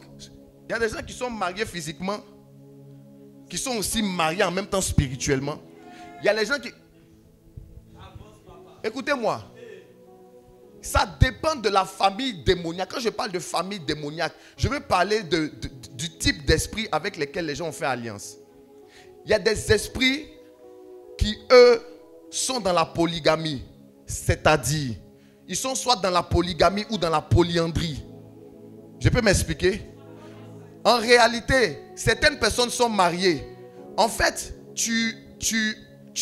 il y a des gens qui sont mariés physiquement, qui sont aussi mariés en même temps spirituellement. Il y a les gens qui... Écoutez-moi. Ça dépend de la famille démoniaque. Quand je parle de famille démoniaque, je veux parler du type d'esprit avec lesquels les gens ont fait alliance. Il y a des esprits qui, eux, sont dans la polygamie. C'est-à-dire, ils sont soit dans la polygamie ou dans la polyandrie. Je peux m'expliquer? En réalité, certaines personnes sont mariées. En fait, tu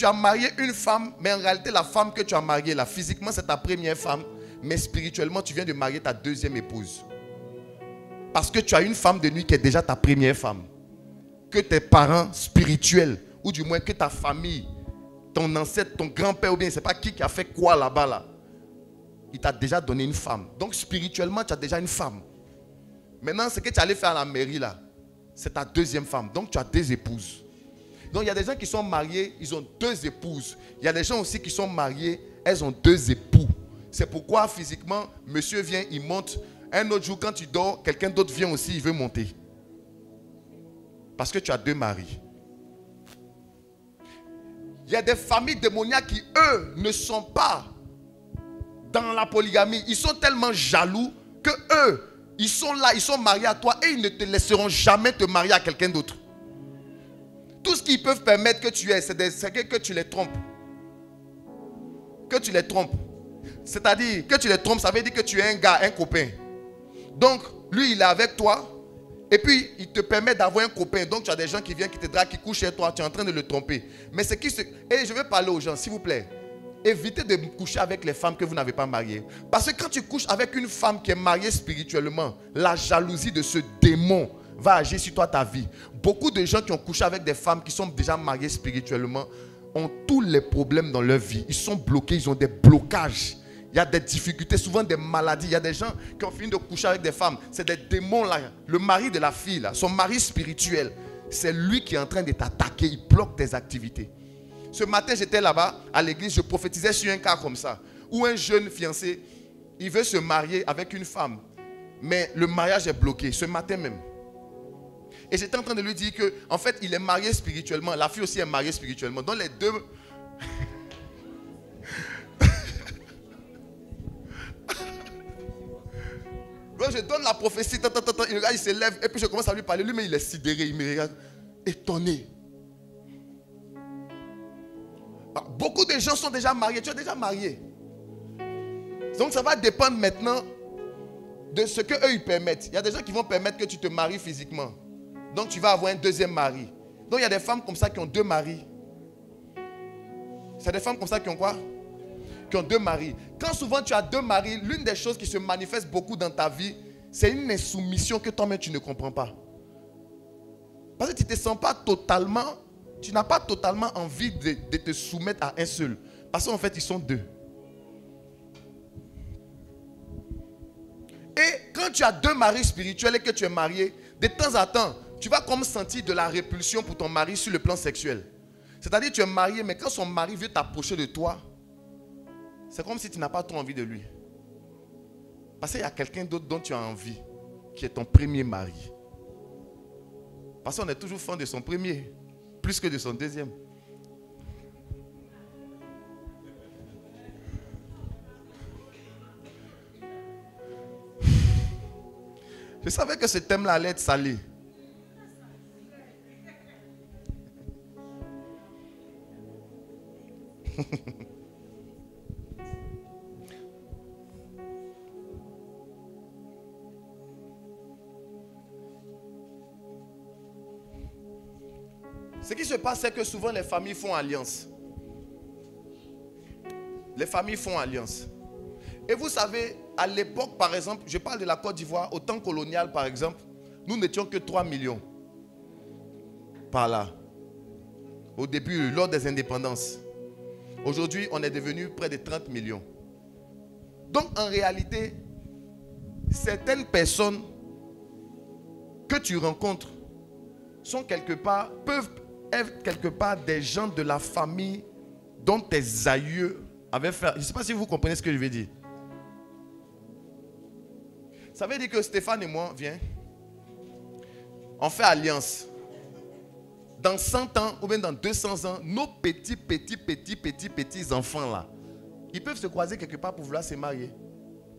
as marié une femme, mais en réalité, la femme que tu as mariée, là, physiquement, c'est ta première femme. Mais spirituellement, tu viens de marier ta deuxième épouse. Parce que tu as une femme de nuit qui est déjà ta première femme. Que tes parents spirituels, ou du moins que ta famille, ton ancêtre, ton grand-père, ou bien je ne sais pas qui a fait quoi là-bas, là. Il t'a déjà donné une femme. Donc spirituellement, tu as déjà une femme. Maintenant, ce que tu allais faire à la mairie, là, c'est ta deuxième femme. Donc tu as 2 épouses. Donc il y a des gens qui sont mariés, ils ont 2 épouses. Il y a des gens aussi qui sont mariés, elles ont 2 époux. C'est pourquoi physiquement, monsieur vient, il monte. Un autre jour, quand tu dors, quelqu'un d'autre vient aussi, il veut monter. Parce que tu as 2 maris. Il y a des familles démoniaques qui, eux, ne sont pas dans la polygamie. Ils sont tellement jaloux que eux, ils sont là, ils sont mariés à toi et ils ne te laisseront jamais te marier à quelqu'un d'autre. Tout ce qu'ils peuvent permettre que tu aies, c'est que tu les trompes. Que tu les trompes. C'est-à-dire que tu les trompes, ça veut dire que tu es un gars, un copain. Donc, lui, il est avec toi. Et puis, il te permet d'avoir un copain. Donc, tu as des gens qui viennent, qui te draguent, qui couchent chez toi. Tu es en train de le tromper. Mais c'est qui... Et je vais parler aux gens, s'il vous plaît. Évitez de coucher avec les femmes que vous n'avez pas mariées. Parce que quand tu couches avec une femme qui est mariée spirituellement, la jalousie de ce démon va agir sur toi, ta vie. Beaucoup de gens qui ont couché avec des femmes qui sont déjà mariées spirituellement ont tous les problèmes dans leur vie. Ils sont bloqués, ils ont des blocages. Il y a des difficultés, souvent des maladies. Il y a des gens qui ont fini de coucher avec des femmes. C'est des démons là. Le mari de la fille là, son mari spirituel, c'est lui qui est en train de t'attaquer. Il bloque tes activités. Ce matin, j'étais là-bas à l'église, je prophétisais sur un cas comme ça. Où un jeune fiancé, il veut se marier avec une femme. Mais le mariage est bloqué, ce matin même. Et j'étais en train de lui dire que, en fait, il est marié spirituellement. La fille aussi est mariée spirituellement. Donc les deux... Donc je donne la prophétie, il regarde, il se lève, et puis je commence à lui parler. Lui, mais il est sidéré, il me regarde, étonné. Beaucoup de gens sont déjà mariés, tu es déjà marié. Donc ça va dépendre maintenant de ce qu'eux ils permettent. Il y a des gens qui vont permettre que tu te maries physiquement. Donc tu vas avoir un deuxième mari. Donc il y a des femmes comme ça qui ont 2 maris. C'est des femmes comme ça qui ont quoi? Qui ont 2 maris. Quand souvent tu as 2 maris, l'une des choses qui se manifeste beaucoup dans ta vie, c'est une insoumission que toi-même tu ne comprends pas. Parce que tu ne te sens pas totalement, tu n'as pas totalement envie de te soumettre à un seul. Parce qu'en fait, ils sont 2. Et quand tu as 2 maris spirituels et que tu es marié, de temps en temps, tu vas comme sentir de la répulsion pour ton mari sur le plan sexuel. C'est-à-dire que tu es marié, mais quand son mari veut t'approcher de toi, c'est comme si tu n'as pas trop envie de lui. Parce qu'il y a quelqu'un d'autre dont tu as envie, qui est ton premier mari. Parce qu'on est toujours fan de son premier, plus que de son deuxième. Je savais que ce thème-là allait être salé. Ce qui se passe, c'est que souvent les familles font alliance. Les familles font alliance. Et vous savez, à l'époque, par exemple, je parle de la Côte d'Ivoire, au temps colonial, par exemple, nous n'étions que 3 millions. Par là. Au début, lors des indépendances. Aujourd'hui, on est devenu près de 30 millions. Donc, en réalité, certaines personnes que tu rencontres sont quelque part, peuvent être quelque part des gens de la famille dont tes aïeux avaient fait. Je ne sais pas si vous comprenez ce que je veux dire. Ça veut dire que Stéphane et moi, viens, on fait alliance. Dans 100 ans ou bien dans 200 ans, nos petits enfants là, ils peuvent se croiser quelque part pour vouloir se marier.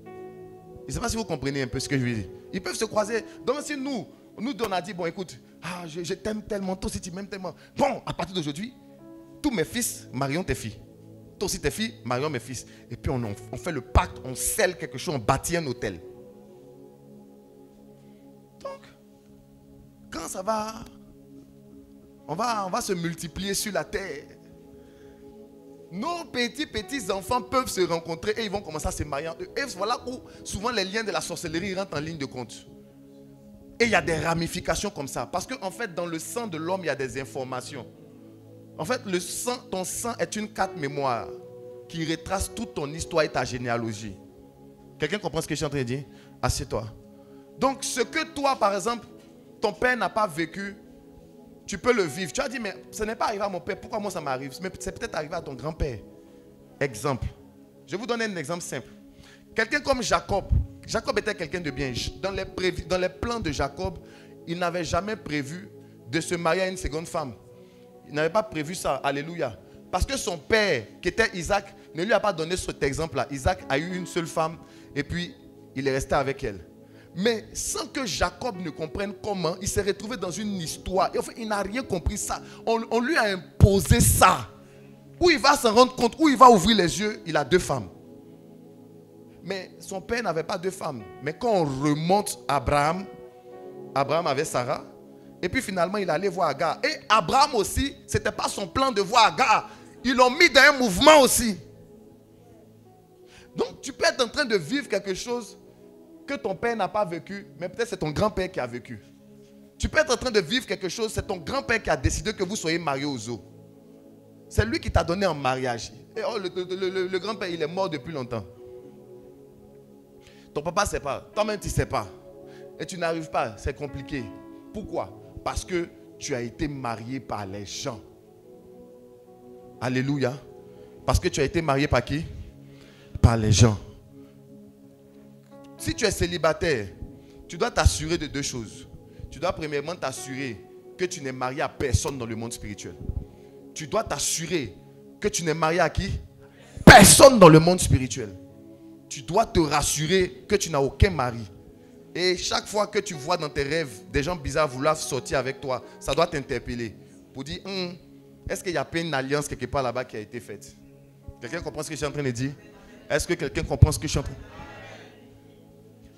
Je ne sais pas si vous comprenez un peu ce que je veux dire. Ils peuvent se croiser. Donc si nous on a dit, bon écoute, je t'aime tellement, toi aussi tu m'aimes tellement. Bon, à partir d'aujourd'hui, tous mes fils, marions tes filles. Toi aussi tes filles, marions mes fils. Et puis on fait le pacte, on scelle quelque chose, on bâtit un hôtel. Donc, quand ça va, on va se multiplier sur la terre. Nos petits enfants peuvent se rencontrer et ils vont commencer à se marier. Et voilà où souvent les liens de la sorcellerie rentrent en ligne de compte. Et il y a des ramifications comme ça. Parce qu'en fait, dans le sang de l'homme, il y a des informations. En fait, ton sang est une carte mémoire qui retrace toute ton histoire et ta généalogie. Quelqu'un comprend ce que je suis en train de dire? Assieds-toi. Donc, ce que toi, par exemple, ton père n'a pas vécu, tu peux le vivre. Tu as dit, mais ce n'est pas arrivé à mon père, pourquoi moi ça m'arrive? Mais c'est peut-être arrivé à ton grand-père. Exemple. Je vais vous donner un exemple simple. Quelqu'un comme Jacob. Jacob était quelqu'un de bien. Dans les plans de Jacob, il n'avait jamais prévu de se marier à une seconde femme. Il n'avait pas prévu ça. Alléluia. Parce que son père, qui était Isaac, ne lui a pas donné cet exemple-là. Isaac a eu une seule femme et puis il est resté avec elle. Mais sans que Jacob ne comprenne comment, il s'est retrouvé dans une histoire. Et en fait, il n'a rien compris ça. On lui a imposé ça. Où il va s'en rendre compte, où il va ouvrir les yeux, il a 2 femmes. Mais son père n'avait pas 2 femmes. Mais quand on remonte à Abraham, Abraham avait Sarah. Et puis finalement, il allait voir Agar. Et Abraham aussi, ce n'était pas son plan de voir Agar. Ils l'ont mis dans un mouvement aussi. Donc tu peux être en train de vivre quelque chose que ton père n'a pas vécu, mais peut-être c'est ton grand-père qui a vécu. Tu peux être en train de vivre quelque chose, c'est ton grand-père qui a décidé que vous soyez mariés aux eaux. C'est lui qui t'a donné en mariage. Et oh, le grand-père, il est mort depuis longtemps. Ton papa ne sait pas, toi-même tu ne sais pas. Et tu n'arrives pas, c'est compliqué. Pourquoi? Parce que tu as été marié par les gens. Alléluia. Parce que tu as été marié par qui? Par les gens. Si tu es célibataire, tu dois t'assurer de 2 choses. Tu dois premièrement t'assurer que tu n'es marié à personne dans le monde spirituel. Tu dois t'assurer que tu n'es marié à qui? Personne dans le monde spirituel. Tu dois te rassurer que tu n'as aucun mari. Et chaque fois que tu vois dans tes rêves des gens bizarres vouloir sortir avec toi, ça doit t'interpeller. Pour dire, est-ce qu'il n'y a pas une alliance quelque part là-bas qui a été faite? Quelqu'un comprend ce que je suis en train de dire? Est-ce que quelqu'un comprend ce que je suis en train de dire?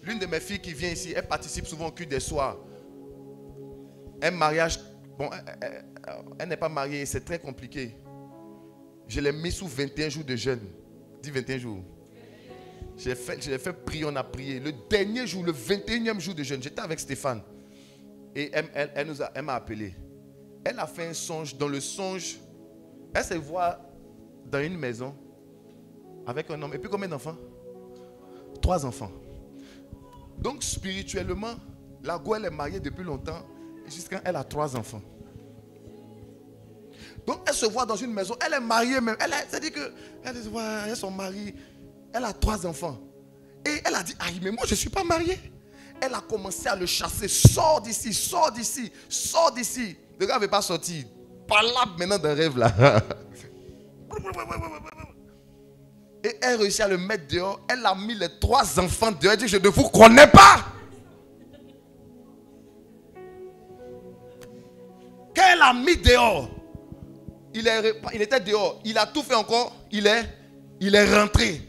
L'une de mes filles qui vient ici, elle participe souvent au culte des soirs. Un mariage, bon, elle n'est pas mariée, c'est très compliqué. Je l'ai mis sous 21 jours de jeûne. Dis 21 jours. Je l'ai fait prier, on a prié. Le dernier jour, le 21e jour de jeûne, j'étais avec Stéphane. Et elle m'a appelé. Elle a fait un songe. Dans le songe, elle se voit dans une maison avec un homme. Et puis combien d'enfants? 3 enfants. Donc spirituellement, la go, elle est mariée depuis longtemps. Jusqu'à elle a 3 enfants. Donc elle se voit dans une maison. Elle est mariée même. C'est-à-dire qu'elle se voit, elle a son mari. Elle a 3 enfants. Et elle a dit, aïe, mais moi je ne suis pas mariée. Elle a commencé à le chasser. Sors d'ici, sors d'ici, sors d'ici. Le gars n'avait pas sorti. Palabre maintenant d'un rêve là. Et elle réussit à le mettre dehors. Elle a mis les 3 enfants dehors. Elle dit, je ne vous connais pas. Quand elle a mis dehors, il était dehors. Il a tout fait encore. Il est rentré.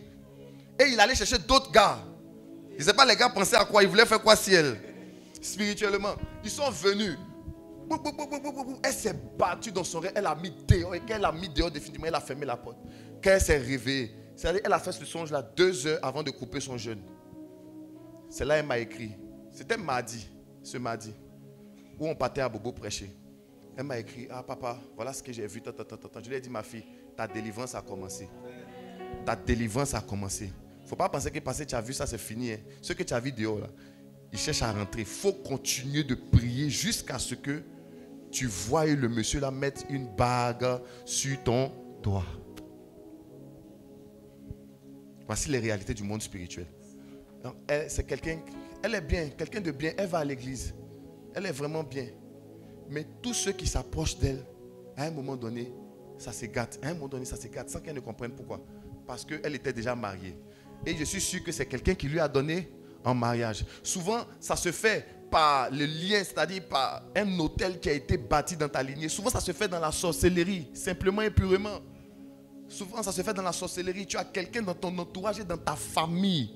Et il allait chercher d'autres gars. Je ne sais pas, les gars pensaient à quoi. Ils voulaient faire quoi si elle? Spirituellement. Ils sont venus. Elle s'est battue dans son rêve. Elle a mis dehors. Et quand elle a mis dehors, définitivement, elle a fermé la porte. Quand elle s'est réveillée, c'est-à-dire elle a fait ce songe-là 2 heures avant de couper son jeûne. C'est là qu'elle m'a écrit. C'était mardi, ce mardi, où on partait à Bobo prêcher. Elle m'a écrit, ah papa, voilà ce que j'ai vu. Je lui ai dit, ma fille, ta délivrance a commencé. Ta délivrance a commencé. Il ne faut pas penser que parce que tu as vu ça, c'est fini. Hein. Ce que tu as vu dehors, là, il cherche à rentrer. Il faut continuer de prier jusqu'à ce que tu vois le monsieur là mettre une bague sur ton doigt. Voici les réalités du monde spirituel. Donc, c'est quelqu'un, elle est bien, quelqu'un de bien. Elle va à l'église. Elle est vraiment bien. Mais tous ceux qui s'approchent d'elle, à un moment donné, ça se gâte. À un moment donné, ça se gâte sans qu'elle ne comprenne pourquoi. Parce qu'elle était déjà mariée. Et je suis sûr que c'est quelqu'un qui lui a donné en mariage. Souvent, ça se fait par le lien, c'est-à-dire par un hôtel qui a été bâti dans ta lignée. Souvent, ça se fait dans la sorcellerie, simplement et purement. Souvent, ça se fait dans la sorcellerie. Tu as quelqu'un dans ton entourage et dans ta famille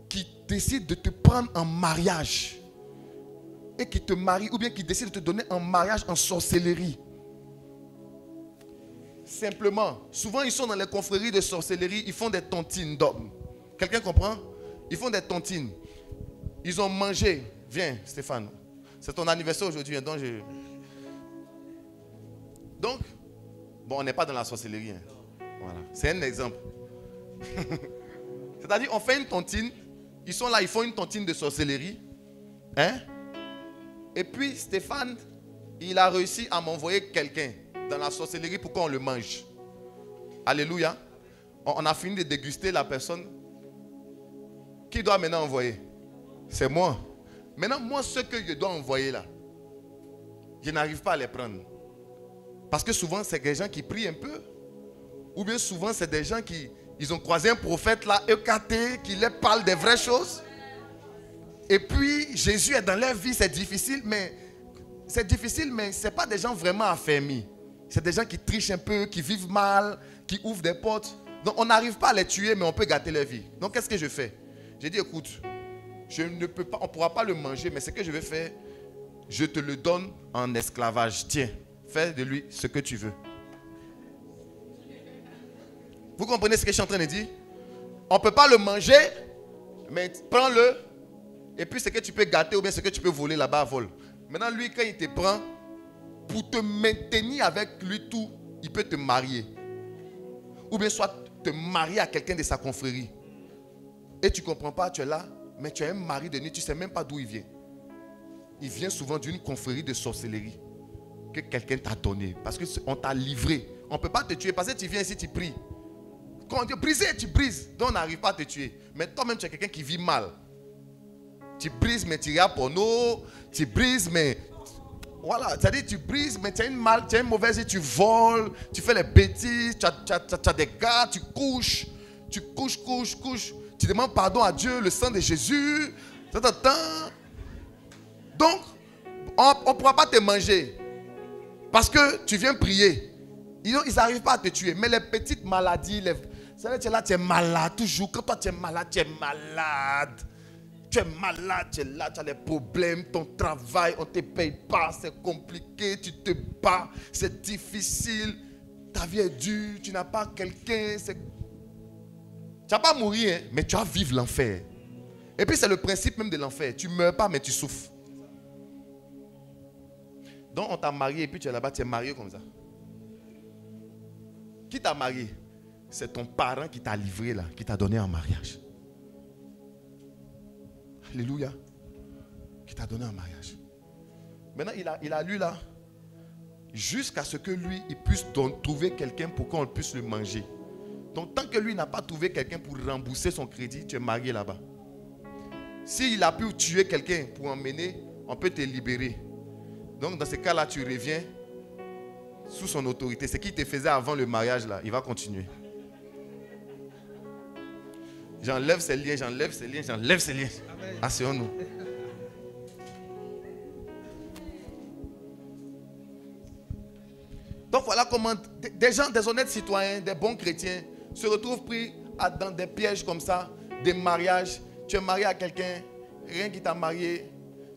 qui décide de te prendre en mariage et qui te marie, ou bien qui décide de te donner en mariage en sorcellerie. Simplement, souvent ils sont dans les confréries de sorcellerie, ils font des tontines d'hommes. Quelqu'un comprend? Ils font des tontines. Ils ont mangé. Viens, Stéphane. C'est ton anniversaire aujourd'hui. Donc, bon, on n'est pas dans la sorcellerie. Hein. Voilà. C'est un exemple. C'est-à-dire, on fait une tontine. Ils sont là, ils font une tontine de sorcellerie. Hein? Et puis Stéphane, il a réussi à m'envoyer quelqu'un dans la sorcellerie pour qu'on le mange. Alléluia. On a fini de déguster la personne. Qui doit maintenant envoyer? C'est moi. Maintenant, moi, ce que je dois envoyer là, je n'arrive pas à les prendre. Parce que souvent, c'est des gens qui prient un peu. Ou bien souvent, c'est des gens qui ils ont croisé un prophète là, EKT, qui leur parle des vraies choses. Et puis, Jésus est dans leur vie, c'est difficile, mais ce n'est pas des gens vraiment affermis. C'est des gens qui trichent un peu, qui vivent mal, qui ouvrent des portes. Donc, on n'arrive pas à les tuer, mais on peut gâter leur vie. Donc, qu'est-ce que je fais? J'ai dit, écoute, on ne pourra pas le manger, mais ce que je vais faire, je te le donne en esclavage. Tiens, fais de lui ce que tu veux. Vous comprenez ce que je suis en train de dire? On ne peut pas le manger, mais prends-le. Et puis ce que tu peux gâter ou bien ce que tu peux voler là-bas, vole. Maintenant, lui, quand il te prend, pour te maintenir avec lui tout, il peut te marier. Ou bien soit te marier à quelqu'un de sa confrérie. Et tu ne comprends pas, tu es là, mais tu as un mari de nuit, tu ne sais même pas d'où il vient. Il vient souvent d'une confrérie de sorcellerie que quelqu'un t'a donné. Parce qu'on t'a livré. On ne peut pas te tuer parce que tu viens ici, tu pries. Quand on dit briser, tu brises. Donc on n'arrive pas à te tuer. Mais toi-même, tu es quelqu'un qui vit mal. Tu brises, mais tu regardes porno. Tu brises, mais... Voilà, c'est-à-dire tu brises, mais tu as une mauvaise vie, tu voles, tu fais les bêtises, tu as des gars, tu couches. Tu couches. Tu demandes pardon à Dieu, le sang de Jésus. Donc, on ne pourra pas te manger. Parce que tu viens prier. Ils n'arrivent pas à te tuer. Mais les petites maladies, tu es là, tu es malade toujours. Quand toi tu es malade, tu es malade. Tu es malade, tu es là, tu as des problèmes, ton travail, on ne te paye pas, c'est compliqué, tu te bats, c'est difficile. Ta vie est dure, tu n'as pas quelqu'un. Tu ne vas pas mourir, hein, mais tu vas vivre l'enfer. Et puis c'est le principe même de l'enfer. Tu ne meurs pas, mais tu souffres. Donc on t'a marié et puis tu es là-bas, tu es marié comme ça. Qui t'a marié? C'est ton parent qui t'a livré là, qui t'a donné en mariage. Alléluia. Qui t'a donné en mariage. Maintenant, il a lu là, jusqu'à ce que lui, il puisse trouver quelqu'un pour qu'on puisse le manger. Donc, tant que lui n'a pas trouvé quelqu'un pour rembourser son crédit, tu es marié là-bas. S'il a pu tuer quelqu'un pour emmener, on peut te libérer. Donc, dans ce cas-là, tu reviens sous son autorité. Ce qu'il te faisait avant le mariage, là, il va continuer. J'enlève ces liens, j'enlève ces liens, j'enlève ces liens. Asseyons-nous. Donc voilà comment des gens, des honnêtes citoyens, des bons chrétiens se retrouvent pris dans des pièges comme ça, des mariages. Tu es marié à quelqu'un, rien qui t'a marié,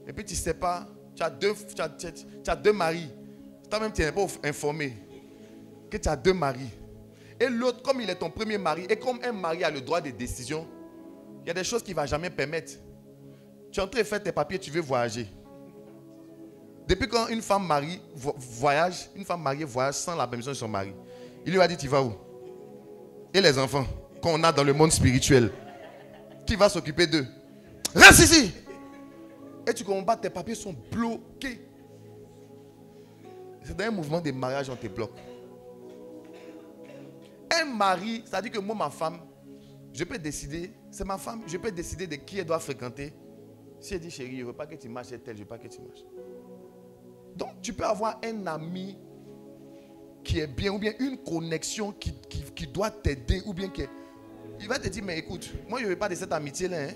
et puis tu ne sais pas, tu as deux maris. Toi-même, tu n'es pas informé que tu as deux maris. Et l'autre, comme il est ton premier mari, et comme un mari a le droit de décision, il y a des choses qu'il ne va jamais permettre. Tu es en train de faire tes papiers, tu veux voyager. Depuis quand une femme mariée voyage sans la permission de son mari, il lui a dit, tu vas où? Et les enfants qu'on a dans le monde spirituel, qui va s'occuper d'eux? Reste ici! Et tu comprends pas, tes papiers sont bloqués. C'est dans un mouvement de mariage, on te bloque. Un mari, c'est-à-dire que moi, ma femme, je peux décider, c'est ma femme, je peux décider de qui elle doit fréquenter. Si elle dit, chérie, je ne veux pas que tu marches, je ne veux pas que tu marches. Donc, tu peux avoir un ami qui est bien, ou bien une connexion qui doit t'aider, ou bien il va te dire, mais écoute, moi, je ne veux pas de cette amitié-là. Hein.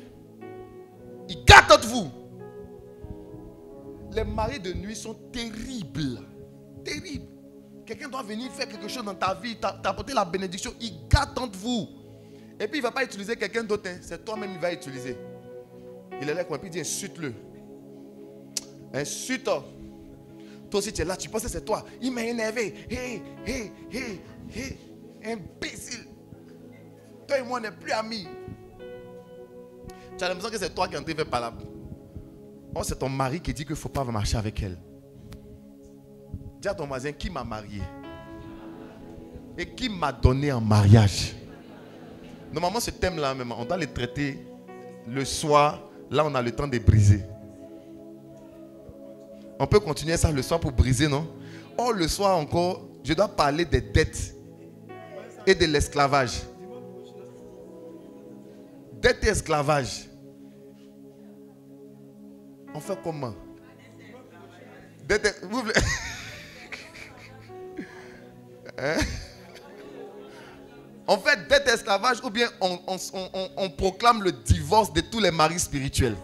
Il gâte entre vous. Les maris de nuit sont terribles. Terribles. Quelqu'un doit venir faire quelque chose dans ta vie, t'apporter la bénédiction, il gâte entre vous. Et puis il ne va pas utiliser quelqu'un d'autre, hein. C'est toi-même qui va utiliser. Il est là, et puis il dit insulte-le. Insulte. Toi aussi tu es là, tu penses que c'est toi. Il m'a énervé. Hé, imbécile. Toi et moi on n'est plus amis. Tu as l'impression que c'est toi qui es en train de faire palabre. Oh, c'est ton mari qui dit qu'il ne faut pas marcher avec elle. Dis à ton voisin, qui m'a marié? Et qui m'a donné en mariage? Normalement, ce thème-là, même, on doit le traiter le soir. Là, on a le temps de briser. On peut continuer ça le soir pour briser, non? Oh, le soir encore, je dois parler des dettes et de l'esclavage. Dette et esclavage. On fait comment? Dette et... Vous voulez... Hein? On fait dette et esclavage ou bien on proclame le divorce de tous les maris spirituels.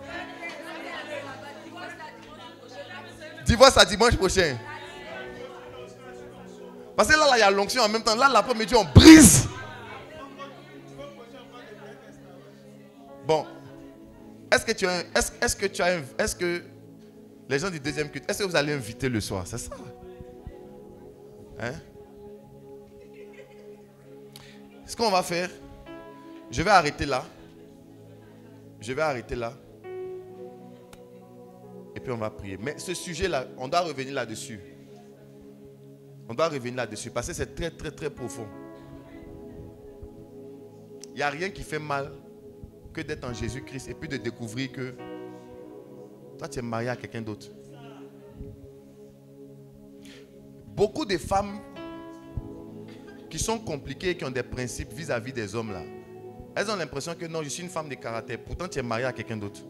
Divorce à dimanche prochain. Parce que là, il y a l'onction en même temps. Là, l'après-midi, on brise. Bon. Est-ce que les gens du deuxième culte, est-ce que vous allez inviter le soir? C'est ça. Hein? Ce qu'on va faire, je vais arrêter là. Et puis on va prier. Mais ce sujet-là, on doit revenir là-dessus. Parce que c'est très, très, très profond. Il n'y a rien qui fait mal que d'être en Jésus-Christ et puis de découvrir que toi, tu es marié à quelqu'un d'autre. Beaucoup de femmes qui sont compliquées, qui ont des principes vis-à-vis des hommes là, elles ont l'impression que non, je suis une femme de caractère. Pourtant, tu es marié à quelqu'un d'autre.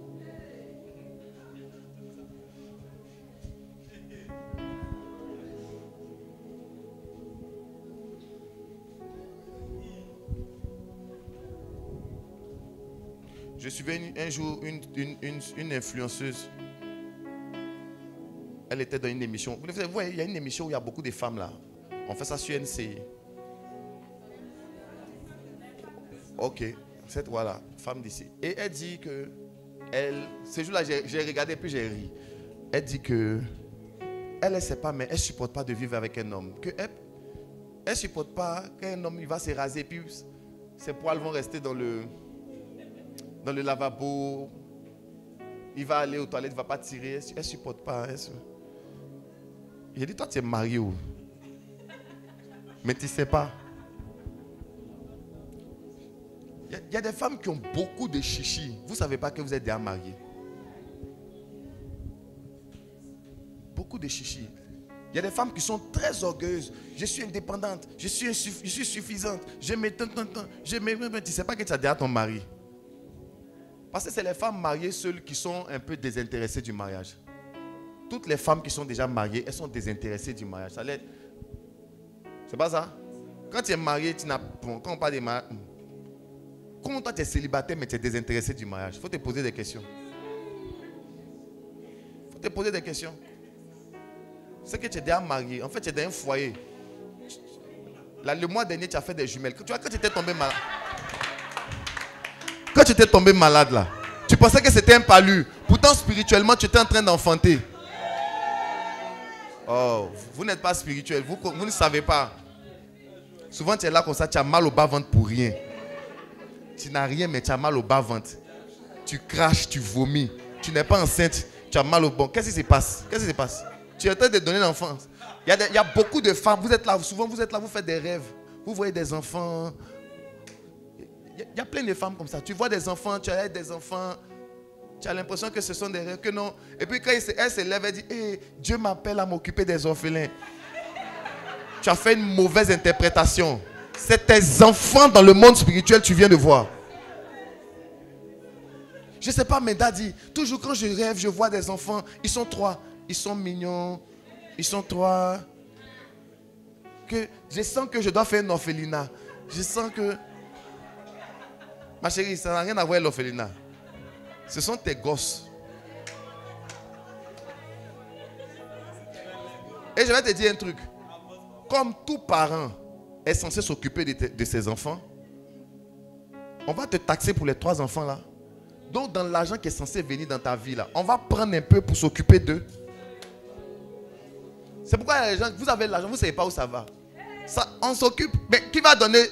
Je suivais un jour une influenceuse. Elle était dans une émission. Vous voyez, il y a une émission où il y a beaucoup de femmes là. On fait ça sur NCI. Ok, cette voilà, femme d'ici. Et elle dit que ce jour-là, j'ai regardé puis j'ai ri. Elle dit que elle ne sait pas, mais elle ne supporte pas de vivre avec un homme. Elle ne supporte pas qu'un homme il va se raser puis ses poils vont rester dans le lavabo. Il va aller aux toilettes, il ne va pas tirer. Elle ne supporte pas. J'ai dit, toi tu es marié où? Mais tu ne sais pas. Il y a des femmes qui ont beaucoup de chichis. Vous ne savez pas que vous êtes déjà mariés. Beaucoup de chichis. Il y a des femmes qui sont très orgueilleuses. Je suis indépendante. Je suis suffisante. Je mets tant. Tu ne sais pas que tu as déjà ton mari. Parce que c'est les femmes mariées seules qui sont un peu désintéressées du mariage. Toutes les femmes qui sont déjà mariées, elles sont désintéressées du mariage. C'est pas ça? Quand tu es marié, quand on parle de mariage, comment toi tu es célibataire mais tu es désintéressé du mariage? Il faut te poser des questions. C'est que tu es déjà marié. En fait, tu es dans un foyer. Là, le mois dernier, tu as fait des jumelles. Tu vois, quand tu étais tombé malade. Quand tu étais tombé malade là, tu pensais que c'était un palu. Pourtant, spirituellement, tu étais en train d'enfanter. Oh, vous n'êtes pas spirituel. Vous ne savez pas. Souvent, tu es là comme ça, tu as mal au bas-ventre pour rien. Tu n'as rien, mais tu as mal au bas-ventre. Tu craches, tu vomis. Tu n'es pas enceinte, tu as mal au bon. Qu'est-ce qui se passe? Tu es en train de donner l'enfance. Il y a beaucoup de femmes. Vous êtes là, souvent vous êtes là, vous faites des rêves. Vous voyez des enfants. Il y a plein de femmes comme ça. Tu vois des enfants, tu as des enfants. Tu as l'impression que ce sont des rêves, que non. Et puis quand elle se lève, elle dit, hey, Dieu m'appelle à m'occuper des orphelins. Tu as fait une mauvaise interprétation. C'est tes enfants dans le monde spirituel que tu viens de voir. Je ne sais pas, mais Daddy, toujours quand je rêve, je vois des enfants. Ils sont 3. Ils sont mignons. Ils sont 3. Je sens que je dois faire un orphelinat. Je sens que... Ma chérie, ça n'a rien à voir avec l'orphelinat. Ce sont tes gosses. Et je vais te dire un truc. Comme tout parent est censé s'occuper de ses enfants, on va te taxer pour les 3 enfants là. Donc dans l'argent qui est censé venir dans ta vie là, on va prendre un peu pour s'occuper d'eux. C'est pourquoi les gens, vous avez l'argent, vous ne savez pas où ça va. Ça, on s'occupe. Mais qui va donner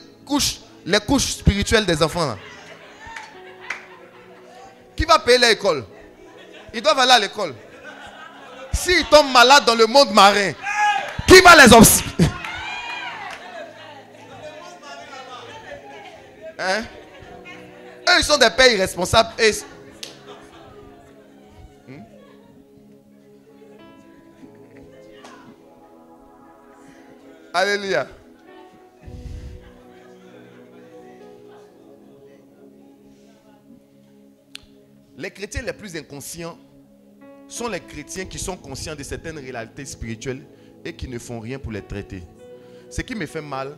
les couches spirituelles des enfants là? Qui va payer l'école? Ils doivent aller à l'école. S'ils tombent malades dans le monde marin, qui va les observer? Hein? Eux, ils sont des pères irresponsables. Alléluia. Les chrétiens les plus inconscients sont les chrétiens qui sont conscients de certaines réalités spirituelles et qui ne font rien pour les traiter. Ce qui me fait mal,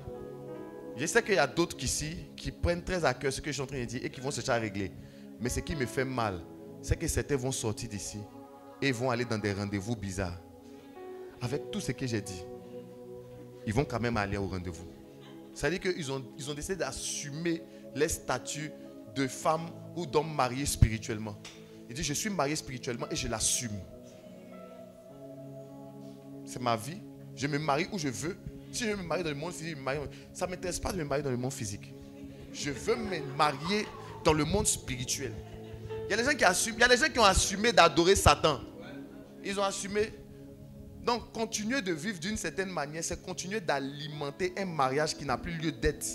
je sais qu'il y a d'autres ici qui prennent très à cœur ce que je suis en train de dire et qui vont se chercher à régler. Mais ce qui me fait mal, c'est que certains vont sortir d'ici et vont aller dans des rendez-vous bizarres. Avec tout ce que j'ai dit, ils vont quand même aller au rendez-vous. C'est-à-dire qu'ils ont décidé d'assumer les statuts de femmes ou d'hommes mariés spirituellement. Il dit, je suis marié spirituellement et je l'assume. C'est ma vie. Je me marie où je veux. Si je me marie dans le monde physique, ça ne m'intéresse pas de me marier dans le monde physique. Je veux me marier dans le monde spirituel. Il y a des gens qui assument. Il y a des gens qui ont assumé d'adorer Satan. Ils ont assumé. Donc, continuer de vivre d'une certaine manière, c'est continuer d'alimenter un mariage qui n'a plus lieu d'être.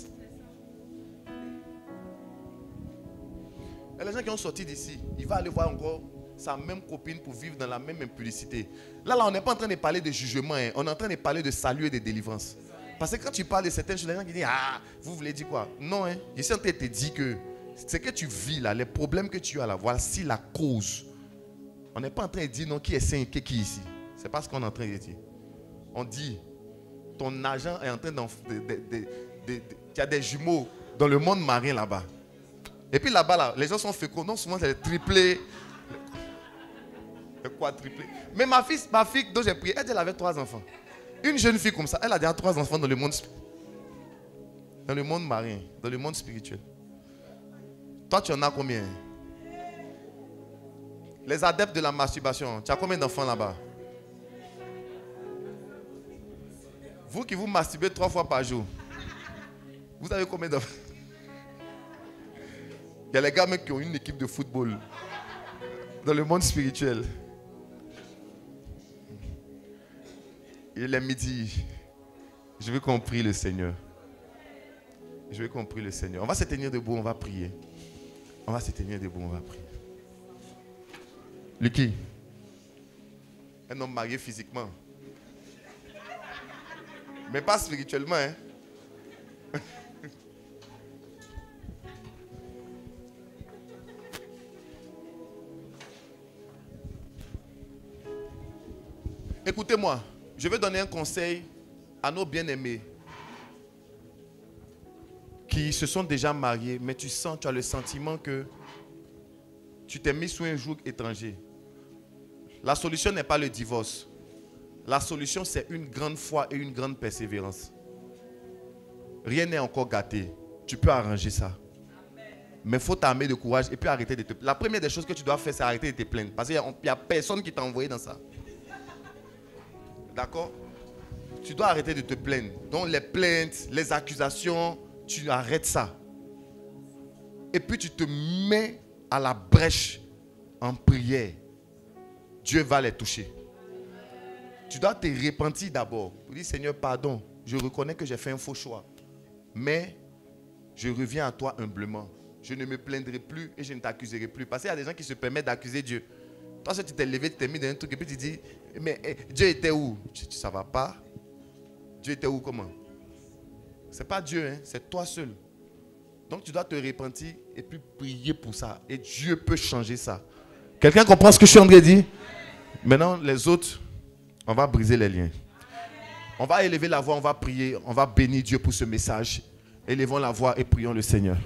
Il y a des gens qui ont sorti d'ici. Il va aller voir encore sa même copine pour vivre dans la même impudicité. Là, on n'est pas en train de parler de jugement. Hein. On est en train de parler de salut et de délivrance. Parce que quand tu parles de certaines choses, les gens qui disent, ah, vous voulez dire quoi? Non, hein. Je suis en train de te dire que ce que tu vis là, les problèmes que tu as là, voici la cause. On n'est pas en train de dire non, qui est saint, qui est ici. C'est pas ce qu'on est en train de dire. On dit, ton agent est en train il y a des jumeaux dans le monde marin là-bas. Et puis là-bas, là, les gens sont féconds. Non, souvent c'est les triplés, les quadruplés. Mais ma fille dont j'ai prié, elle avait 3 enfants. Une jeune fille comme ça, elle a déjà 3 enfants dans le monde marin, dans le monde spirituel. Toi, tu en as combien? Les adeptes de la masturbation, tu as combien d'enfants là-bas? Vous qui vous masturbez 3 fois par jour, vous avez combien d'enfants? Il y a les gars même qui ont une équipe de football dans le monde spirituel. Il est midi. Je veux qu'on prie le Seigneur. Je veux qu'on prie le Seigneur. On va se tenir debout, on va prier. On va se tenir debout, on va prier. Lucky, un homme marié physiquement. Mais pas spirituellement, hein. Écoutez-moi, je vais donner un conseil à nos bien-aimés qui se sont déjà mariés, mais tu as le sentiment que tu t'es mis sous un joug étranger. La solution n'est pas le divorce. La solution, c'est une grande foi et une grande persévérance. Rien n'est encore gâté. Tu peux arranger ça. Mais il faut t'armer de courage et puis arrêter de te plaindre. La première des choses que tu dois faire, c'est arrêter de te plaindre. Parce qu'il n'y a personne qui t'a envoyé dans ça. D'accord? Tu dois arrêter de te plaindre. Donc les plaintes, les accusations, tu arrêtes ça. Et puis tu te mets à la brèche en prière. Dieu va les toucher. Tu dois te repentir d'abord. Pour dire, Seigneur, pardon. Je reconnais que j'ai fait un faux choix. Mais je reviens à toi humblement. Je ne me plaindrai plus et je ne t'accuserai plus. Parce qu'il y a des gens qui se permettent d'accuser Dieu. Toi, si tu t'es levé, tu t'es mis dans un truc et puis tu dis, mais Dieu était où? Ça ne va pas. Dieu était où, comment? Ce n'est pas Dieu, hein? C'est toi seul. Donc tu dois te repentir et puis prier pour ça. Et Dieu peut changer ça. Quelqu'un comprend ce que je suis en train de dire? Maintenant, les autres, on va briser les liens. On va élever la voix, on va prier, on va bénir Dieu pour ce message. Élevons la voix et prions le Seigneur.